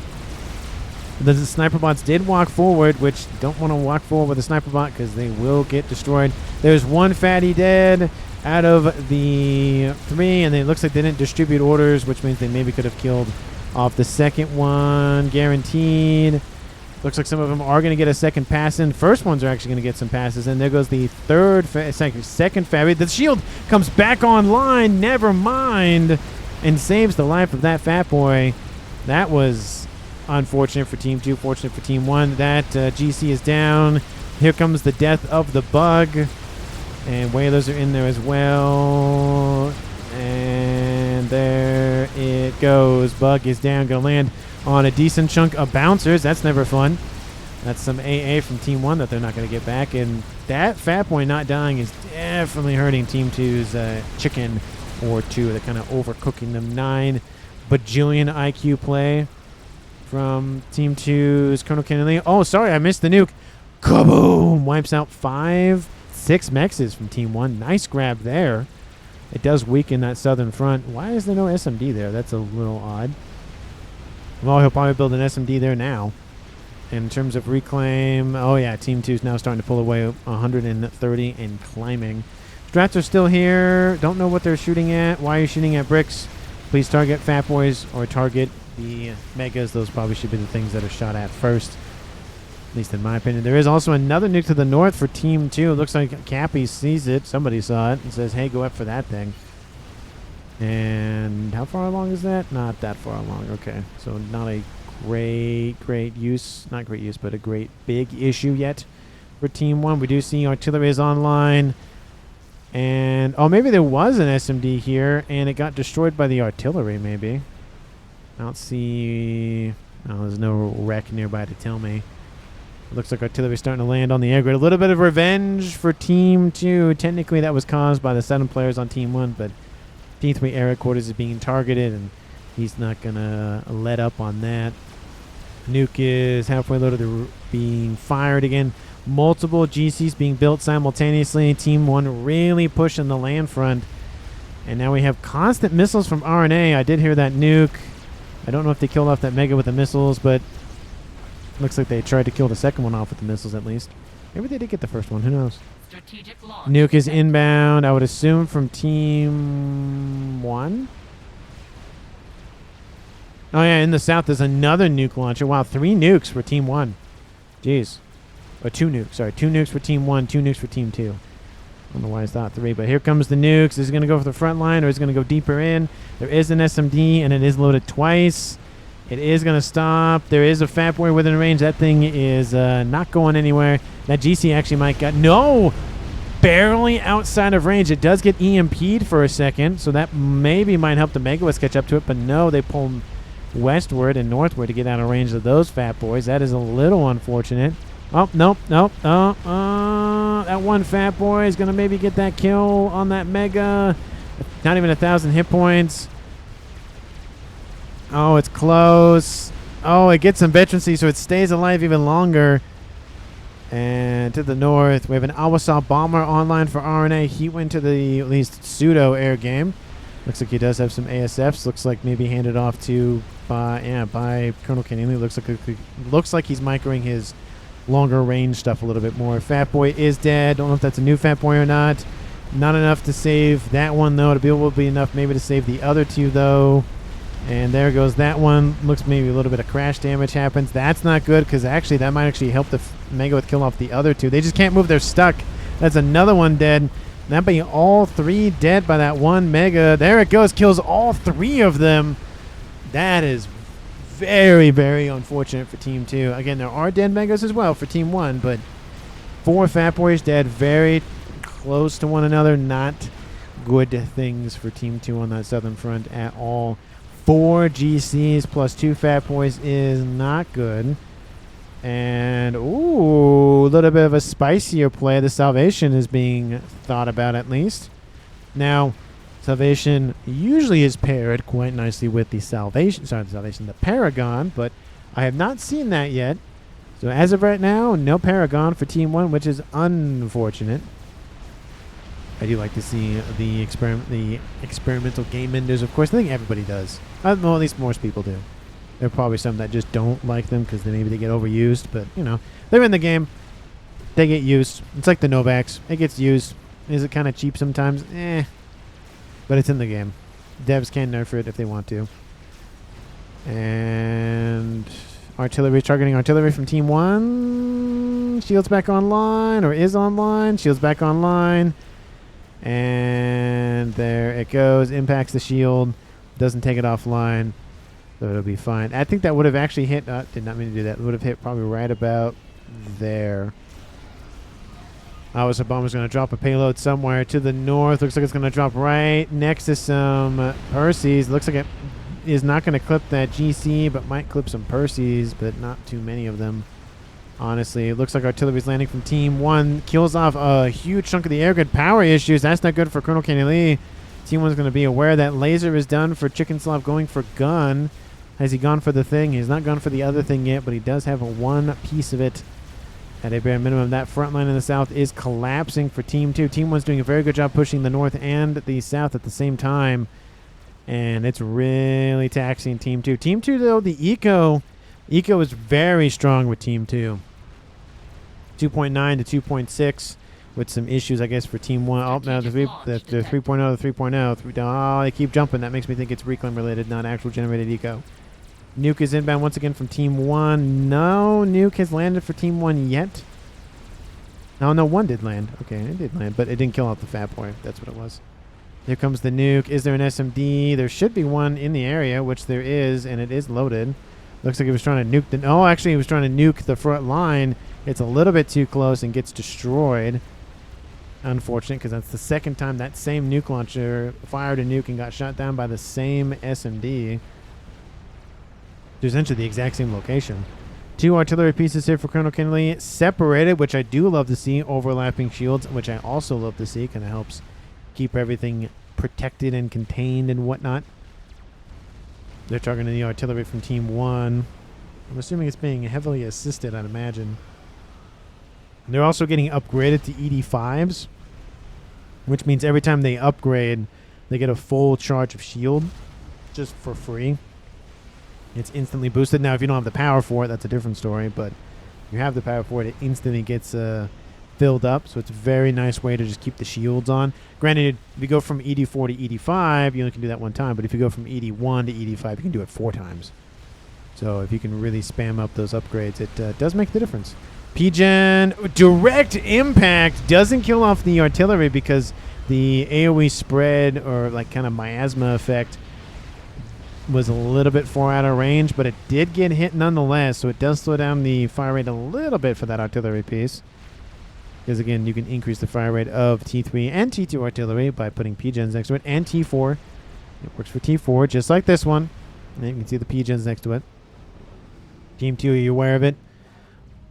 A: The sniper bots did walk forward, which don't want to walk forward with a sniper bot because they will get destroyed. There's one fatty dead out of the 3, and it looks like they didn't distribute orders, which means they maybe could have killed off the second one, guaranteed. Looks like some of them are going to get a second pass in. First ones are actually going to get some passes in. There goes the second fatty. The shield comes back online, never mind, and saves the life of that Fat Boy. That was unfortunate for Team 2, fortunate for Team 1. That GC is down. Here comes the death of the bug. And whalers are in there as well. And there it goes. Bug is down. Going to land on a decent chunk of bouncers. That's never fun. That's some AA from Team 1 that they're not going to get back. And that Fat Boy not dying is definitely hurting Team 2's chicken or 2. They're kind of overcooking them. 9 bajillion IQ play from Team 2's Colonel Kennedy. Oh, sorry, I missed the nuke. Kaboom! Wipes out 6 mexes from Team 1. Nice grab there. It does weaken that southern front. Why is there no SMD there? That's a little odd. Well, he'll probably build an SMD there now. And in terms of reclaim, oh yeah, Team 2 is now starting to pull away 130 and climbing. Strats are still here. Don't know what they're shooting at. Why are you shooting at bricks? Please target Fat Boys or target the megas. Those probably should be the things that are shot at first, at least in my opinion. There is also another nuke to the north for Team 2. It looks like Capy sees it. Somebody saw it and says, hey, go up for that thing. And how far along is that? Not that far along. Okay, so not a great use. Not great use, but a great big issue yet for Team 1. We do see artillery is online. And, oh, maybe there was an SMD here, and it got destroyed by the artillery, maybe. I don't see... Oh, there's no wreck nearby to tell me. It looks like artillery's starting to land on the air grid. A little bit of revenge for Team 2. Technically, that was caused by the 7 players on Team 1, but Team 3 air headquarters is being targeted, and he's not going to let up on that. Nuke is halfway loaded. Being fired again. Multiple GCs being built simultaneously. Team 1 really pushing the land front. And now we have constant missiles from Aranei. I did hear that nuke. I don't know if they killed off that mega with the missiles, but looks like they tried to kill the second one off with the missiles at least. Maybe they did get the first one. Who knows? Nuke is inbound, I would assume, from Team 1. Oh, yeah, in the south there's another nuke launcher. Wow, 3 nukes for Team 1. Jeez. Or 2 nukes. Sorry, 2 nukes for Team 1, 2 nukes for Team 2. I don't know why I thought 3, but here comes the nukes. Is it going to go for the front line or is it going to go deeper in? There is an SMD, and it is loaded twice. It is going to stop. There is a Fat Boy within range. That thing is not going anywhere. That GC actually might get... No! Barely outside of range. It does get EMP'd for a second, so that maybe might help the Megawatts catch up to it, but no, they pull westward and northward to get out of range of those Fat Boys. That is a little unfortunate. Oh, nope. That one Fat Boy is going to maybe get that kill on that Mega. Not even 1,000 hit points. Oh, it's close. Oh, it gets some veterancy, so it stays alive even longer. And to the north, we have an Awasa Bomber online for Aranei. He went to the at least pseudo air game. Looks like he does have some ASFs. Looks like maybe handed off to by Colonel Kennedy. Looks like he's microing his longer range stuff a little bit more. Fat Boy is dead. Don't know if that's a new Fat Boy or not. Not enough to save that one, though. It will be enough maybe to save the other 2, though. And there goes that one. Looks maybe a little bit of crash damage happens. That's not good because actually that might actually help the Megawatt kill off the other 2. They just can't move. They're stuck. That's another one dead. That being all 3 dead by that one Mega. There it goes. Kills all 3 of them. That is very, very unfortunate for Team 2. Again, there are dead Megas as well for Team 1, but 4 Fat Boys dead, very close to one another. Not good things for Team 2 on that southern front at all. 4 GCs plus 2 Fat Boys is not good. And, ooh, a little bit of a spicier play. The Salvation is being thought about at least. Now, Salvation usually is paired quite nicely with the the Paragon, but I have not seen that yet. So as of right now, no Paragon for Team 1, which is unfortunate. I do like to see the experimental game enders, of course. I think everybody does. Well, at least most people do. There are probably some that just don't like them because maybe they get overused, but, you know, they're in the game. They get used. It's like the Novaks. It gets used. Is it kind of cheap sometimes? But it's in the game. Devs can nerf it if they want to. And artillery, targeting artillery from Team 1. Shields back online, or is online. Shields back online. And there it goes. Impacts the shield. Doesn't take it offline. So it'll be fine. I think that would have actually hit. Did not mean to do that. Would have hit probably right about there. Obama's going to drop a payload somewhere to the north. Looks like it's going to drop right next to some Perseus. Looks like it is not going to clip that GC, but might clip some Perseus, but not too many of them. Honestly, it looks like artillery's landing from Team 1. Kills off a huge chunk of the air grid. Power issues. That's not good for Colonel Kenny Lee. Team 1's going to be aware that laser is done for Chickenslav going for gun. Has he gone for the thing? He's not gone for the other thing yet, but he does have one piece of it. At a bare minimum, that front line in the south is collapsing for Team 2. Team 1's doing a very good job pushing the north and the south at the same time. And it's really taxing Team 2. Team 2, though, the Eco is very strong with Team 2. 2.9 to 2.6 with some issues, I guess, for Team 1. Oh, now the 3.0 to 3.0. Oh, they keep jumping. That makes me think it's reclaim related, not actual generated Eco. Nuke is inbound once again from Team 1. No Nuke has landed for Team 1 yet. No, 1 did land. Okay, it did land, but it didn't kill off the Fat Boy. That's what it was. Here comes the Nuke. Is there an SMD? There should be one in the area, which there is, and it is loaded. Looks like he was trying to nuke the... Oh, actually, he was trying to nuke the front line. It's a little bit too close and gets destroyed. Unfortunate, because that's the second time that same nuke launcher fired a nuke and got shot down by the same SMD. They're essentially the exact same location. 2 artillery pieces here for Colonel Kennedy, separated, which I do love to see. Overlapping shields, which I also love to see. Kind of helps keep everything protected and contained and whatnot. They're targeting the artillery from Team 1. I'm assuming it's being heavily assisted, I'd imagine. And they're also getting upgraded to ED5s, which means every time they upgrade, they get a full charge of shield just for free. It's instantly boosted. Now, if you don't have the power for it, that's a different story. But if you have the power for it, it instantly gets filled up. So it's a very nice way to just keep the shields on. Granted, if you go from ED4 to ED5, you only can do that one time. But if you go from ED1 to ED5, you can do it 4 times. So if you can really spam up those upgrades, it does make the difference. P-Gen, direct impact, doesn't kill off the artillery because the AoE spread or like kind of miasma effect was a little bit far out of range, but it did get hit nonetheless, so it does slow down the fire rate a little bit for that artillery piece. Because again, you can increase the fire rate of T3 and T2 artillery by putting P-Gens next to it, and T4. It works for T4, just like this one. And you can see the P-Gens next to it. Team 2, are you aware of it?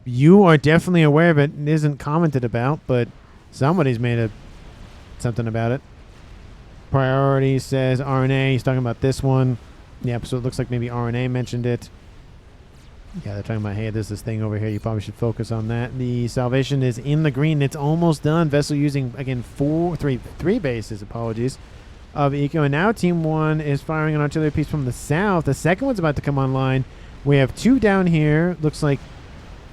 A: You are definitely aware of it. It isn't commented about, but somebody's made something about it. Priority says Aranei. He's talking about this one. Yeah, so it looks like maybe Aranei mentioned it. Yeah, they're talking about, hey, there's this thing over here. You probably should focus on that. The Salvation is in the green. It's almost done. Vessel using, again, three bases, apologies, of Eco. And now Team 1 is firing an artillery piece from the south. The second one's about to come online. We have 2 down here. Looks like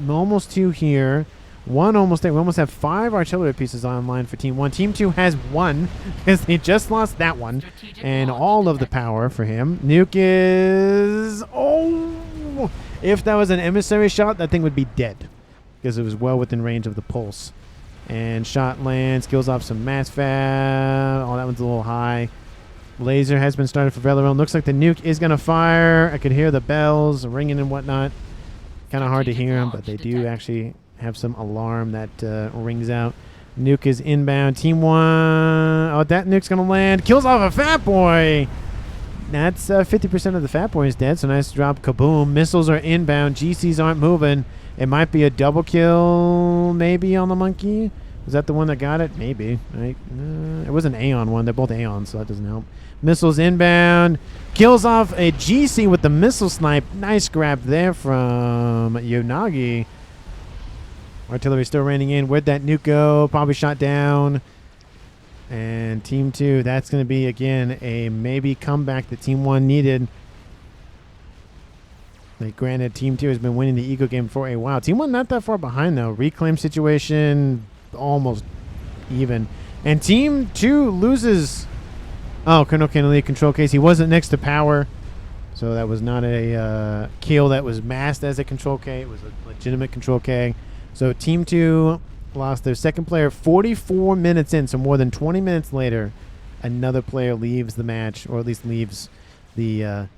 A: almost 2 here. 1 almost there. We almost have 5 artillery pieces online for Team 1. Team 2 has 1 because they just lost that one and all of the power for him. Nuke is... Oh! If that was an emissary shot, that thing would be dead because it was well within range of the pulse. And shot lands, kills off some mass FAF. Oh, that one's a little high. Laser has been started for velaone. Looks like the nuke is going to fire. I could hear the bells ringing and whatnot. Kind of hard to hear them, but they do actually have some alarm that rings out. Nuke is inbound. Team 1. Oh, that nuke's going to land. Kills off a Fat Boy. That's 50% of the Fat Boy is dead, so nice drop. Kaboom. Missiles are inbound. GCs aren't moving. It might be a double kill maybe on the monkey. Was that the one that got it? Maybe. Right? It was an Aeon one. They're both Aeons, so that doesn't help. Missiles inbound. Kills off a GC with the missile snipe. Nice grab there from Yonagi. Artillery still raining in. Where'd that nuke go? Probably shot down. And Team 2, that's going to be, again, a maybe comeback that Team 1 needed. Like, granted, Team 2 has been winning the eco game for a while. Team 1 not that far behind, though. Reclaim situation, almost even. And Team 2 loses... Oh, Colonel can leave control case. He wasn't next to power. So that was not a kill that was masked as a control K. It was a legitimate control K. So Team 2 lost their second player 44 minutes in. So more than 20 minutes later, another player leaves the match, or at least leaves the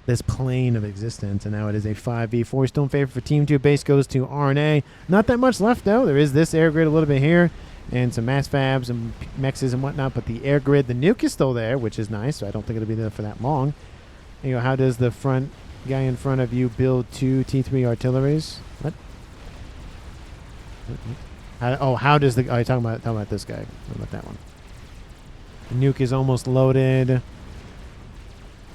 A: this plane of existence. And now it is a 5v4. Still in favor for Team 2. Base goes to Aranei. Not that much left, though. There is this air grid a little bit here, and some mass fabs and mexes and whatnot. But the air grid, the nuke is still there, which is nice. So I don't think it'll be there for that long. You know, how does the front guy in front of you build 2 T3 artilleries? What? How does the... Oh, you're talking about this guy. What about that one? The nuke is almost loaded.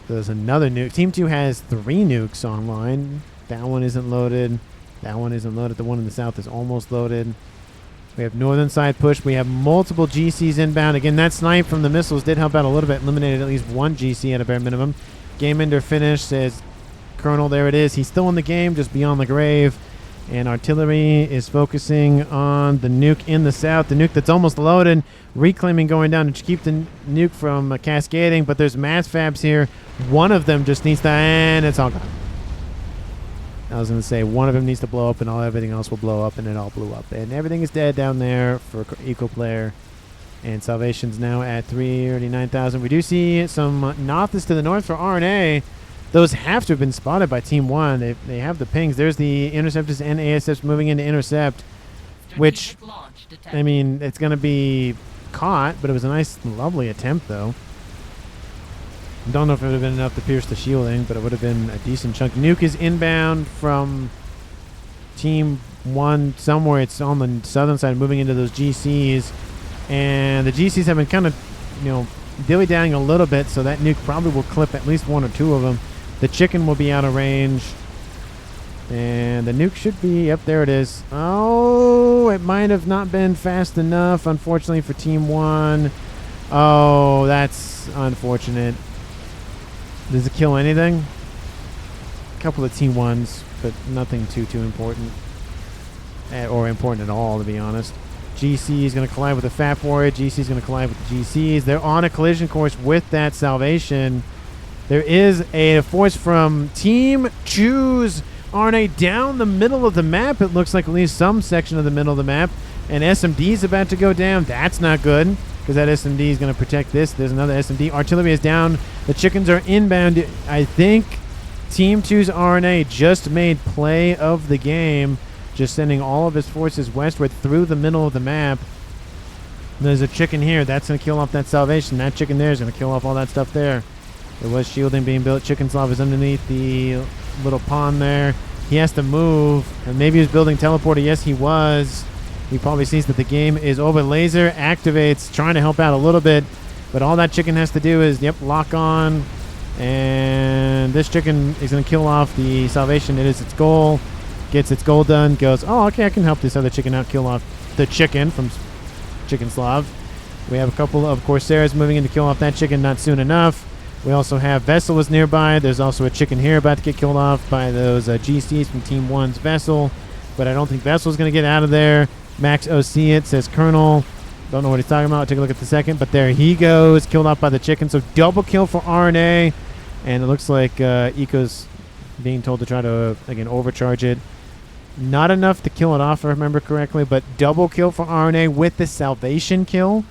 A: There's another nuke. Team 2 has 3 nukes online. That one isn't loaded. That one isn't loaded. The one in the south is almost loaded. We have northern side push. We have multiple GCs inbound. Again, that snipe from the missiles did help out a little bit. Eliminated at least 1 GC at a bare minimum. Game ender finish, says Colonel. There it is. He's still in the game, just beyond the grave. And artillery is focusing on the nuke in the south. The nuke that's almost loaded. Reclaiming going down to keep the nuke from cascading. But there's mass fabs here. One of them just needs to... And it's all gone. I was going to say one of them needs to blow up and everything else will blow up, and it all blew up. And everything is dead down there for Eco Player. And Salvation's now at 339,000. We do see some Nothis to the north for Aranei. Those have to have been spotted by Team 1. They have the pings. There's the Interceptors and ASFs moving into Intercept, which, I mean, it's going to be caught, but it was a nice, lovely attempt, though. Don't know if it would have been enough to pierce the shielding, but it would have been a decent chunk. Nuke is inbound from Team 1 somewhere. It's on the southern side, moving into those GCs. And the GCs have been kind of, dilly-dallying a little bit, so that nuke probably will clip at least 1 or 2 of them. The chicken will be out of range. And the nuke should be... Yep, there it is. Oh, it might have not been fast enough, unfortunately, for Team 1. Oh, that's unfortunate. Does it kill anything? A couple of Team 1s, but nothing too important. Or important at all, to be honest. GC is going to collide with the Fat Warrior. GC is going to collide with the GCs. They're on a collision course with that Salvation. There is a force from Team Choose Aranei down the middle of the map. It looks like at least some section of the middle of the map. And SMD is about to go down. That's not good, because that SMD is going to protect this. There's another SMD. Artillery is down. The chickens are inbound. I think Team 2's Aranei just made play of the game, just sending all of his forces westward through the middle of the map. There's a chicken here. That's going to kill off that Salvation. That chicken there is going to kill off all that stuff there. There was shielding being built. Chickenslav is underneath the little pond there. He has to move. And maybe he was building teleporter. Yes, he was. He probably sees that the game is over. Laser activates, trying to help out a little bit. But all that chicken has to do is, lock on. And this chicken is going to kill off the Salvation. It is its goal. Gets its goal done. Goes, oh, okay, I can help this other chicken out. Kill off the chicken from Chickenslav. We have a couple of Corsairs moving in to kill off that chicken. Not soon enough. We also have Vessel is nearby. There's also a chicken here about to get killed off by those GCs from Team 1's Vessel. But I don't think Vessel's going to get out of there. Max OC it, says Colonel. Don't know what he's talking about. I'll take a look at the second. But there he goes. Killed off by the chicken. So double kill for Aranei. And it looks like Eco's being told to try to, again, overcharge it. Not enough to kill it off, if I remember correctly. But double kill for Aranei with the Salvation kill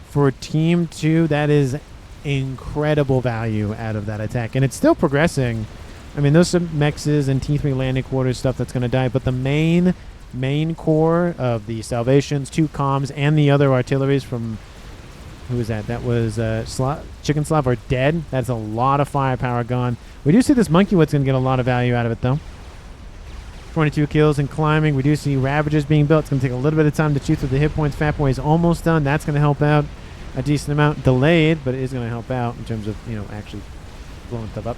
A: for Team 2. That is incredible value out of that attack. And it's still progressing. I mean, there's some mexes and T3 landing quarters stuff that's going to die, but the main core of the Salvations, 2 comms, and the other artilleries from, who was that? That was Chickenslav are dead. That's a lot of firepower gone. We do see this Monkey Wood's going to get a lot of value out of it, though. 22 kills and climbing. We do see Ravagers being built. It's going to take a little bit of time to chew through the hit points. Fat Boy is almost done. That's going to help out a decent amount. Delayed, but it is going to help out in terms of, actually blowing stuff up.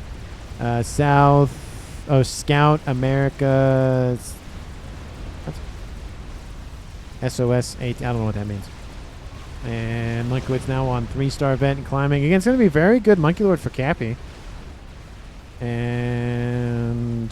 A: Scout, America, SOS 8. I don't know what that means. And Monkey Wood's now on 3-star vet and climbing. Again, it's going to be very good Monkey Lord for Capy. And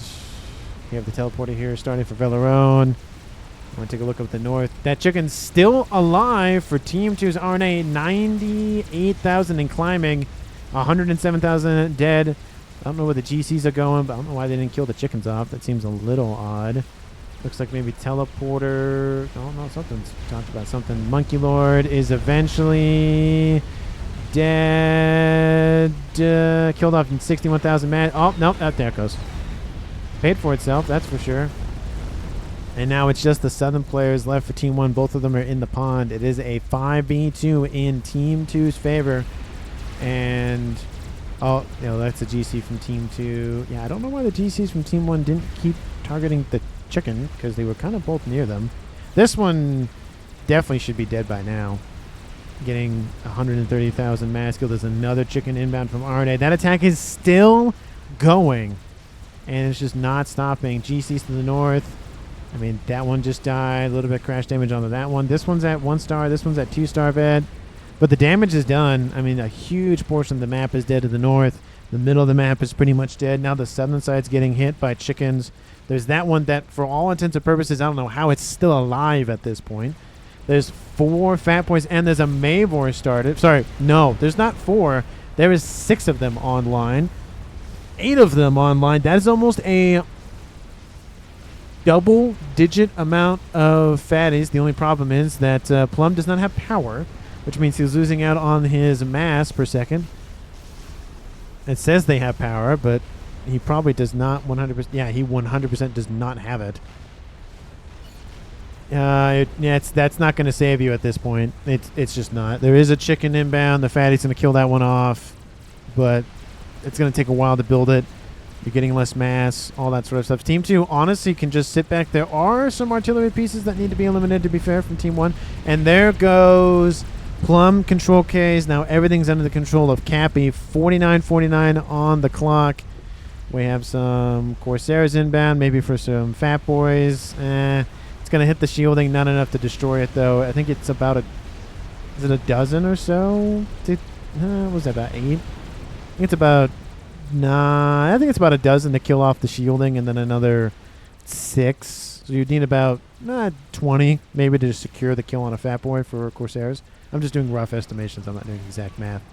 A: we have the teleporter here starting for velaone. I want to take a look up the north. That chicken's still alive for Team 2's Aranei. 98,000 and climbing. 107,000 dead. I don't know where the GCs are going, but I don't know why they didn't kill the chickens off. That seems a little odd. Looks like maybe teleporter. Oh, no, something's talked about something. Monkey Lord is eventually dead. Killed off in 61,000 man. Oh, nope. Oh, there it goes. Paid for itself, that's for sure. And now it's just the southern players left for Team 1. Both of them are in the pond. It is a 5v2 in Team 2's favor. And, that's a GC from Team 2. Yeah, I don't know why the GCs from Team 1 didn't keep targeting the chicken, because they were kind of both near them. This one definitely should be dead by now. Getting 130,000 mass kill. There's another chicken inbound from Aranei. That attack is still going. And it's just not stopping. GCs to the north. I mean, that one just died. A little bit of crash damage onto that one. This one's at 1-star. This one's at 2-star vet. But the damage is done. I mean, a huge portion of the map is dead to the north. The middle of the map is pretty much dead. Now the southern side's getting hit by chickens. There's that one that, for all intents and purposes, I don't know how it's still alive at this point. There's 4 Fat Boys, and there's a Mavor started. Sorry, no, there's not 4. There is 6 of them online. 8 of them online. That is almost a double-digit amount of fatties. The only problem is that Plum does not have power, which means he's losing out on his mass per second. It says they have power, but he probably does not 100%. Yeah, he 100% does not have it. That's not going to save you at this point. It's just not. There is a chicken inbound. The fatty's going to kill that one off, but it's going to take a while to build it. You're getting less mass, all that sort of stuff. Team 2, honestly, can just sit back. There are some artillery pieces that need to be eliminated, to be fair, from Team 1. And there goes Plum control Ks. Now everything's under the control of Capy. 49-49 on the clock. We have some Corsairs inbound, maybe for some Fat Boys. It's going to hit the shielding, not enough to destroy it, though. I think it's about is it a dozen or so? What was that, about 8? I think it's about... Nah, I think it's about a dozen to kill off the shielding, and then another 6. So you'd need about 20, maybe, to secure the kill on a Fat Boy for Corsairs. I'm just doing rough estimations. I'm not doing exact math.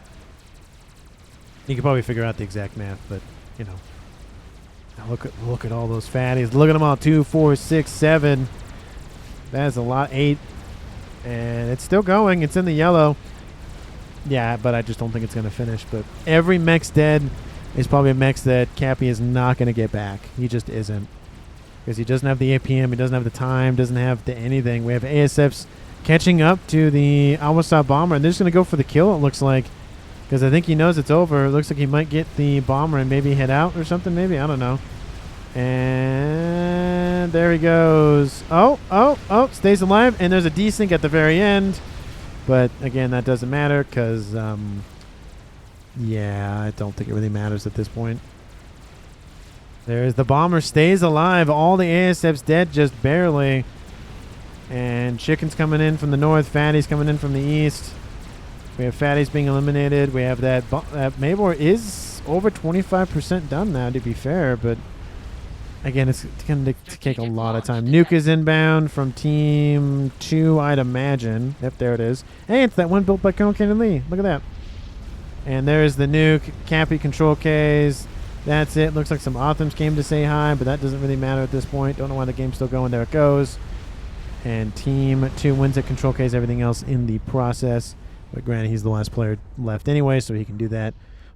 A: You could probably figure out the exact math, but, Now look at all those fatties. Look at them all. 2, 4, 6, 7. That is a lot. 8. And it's still going. It's in the yellow. Yeah, but I just don't think it's going to finish. But every mech's dead. Is probably a mech that Capy is not going to get back. He just isn't. Because he doesn't have the APM, he doesn't have the time, doesn't have the anything. We have ASFs catching up to the Awasa bomber, and they're just going to go for the kill, it looks like. Because I think he knows it's over. It looks like he might get the bomber and maybe head out or something, maybe. I don't know. And there he goes. Oh, stays alive. And there's a desync at the very end. But, again, that doesn't matter because... yeah, I don't think it really matters at this point. There's the bomber, stays alive. All the ASFs dead, just barely. And chicken's coming in from the north. Fatty's coming in from the east. We have fatties being eliminated. We have that Mavor is over 25% done now, to be fair. But, again, it's going to take a lot of time. Nuke is inbound from Team 2, I'd imagine. Yep, there it is. Hey, it's that one built by Colonel Kenan Lee. Look at that. And there's the Nuke, Capy control Ks. That's it. Looks like some Othams came to say hi, but that doesn't really matter at this point. Don't know why the game's still going. There it goes. And Team 2 wins at control Ks, everything else in the process. But granted, he's the last player left anyway, so he can do that.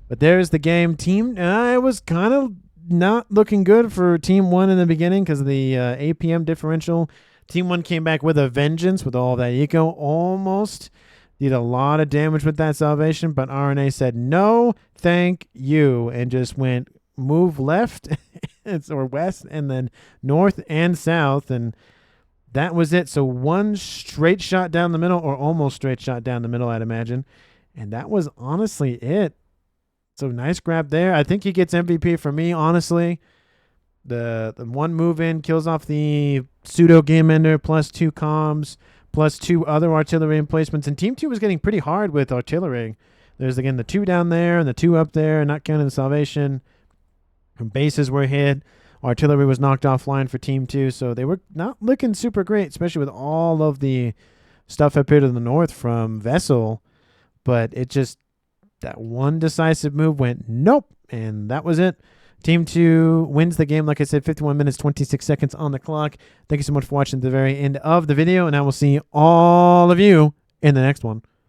A: But there's the game. Team, it was kind of not looking good for Team 1 in the beginning because of the APM differential. Team 1 came back with a vengeance with all that eco. Almost did a lot of damage with that salvation, but Aranei said, no, thank you, and just went move left or west and then north and south, and that was it. So one straight shot down the middle, or almost straight shot down the middle, I'd imagine, and that was honestly it. So nice grab there. I think he gets MVP for me, honestly. The one move in kills off the pseudo game ender, plus 2 comms, plus 2 other artillery emplacements. And Team 2 was getting pretty hard with artillery. There's, again, the 2 down there and the 2 up there, not counting the salvation. Bases were hit. Artillery was knocked offline for Team 2. So they were not looking super great, especially with all of the stuff up here to the north from Vessel. But it just, that one decisive move went nope, and that was it. Team 2 wins the game. Like I said, 51 minutes, 26 seconds on the clock. Thank you so much for watching to the very end of the video, and I will see all of you in the next one.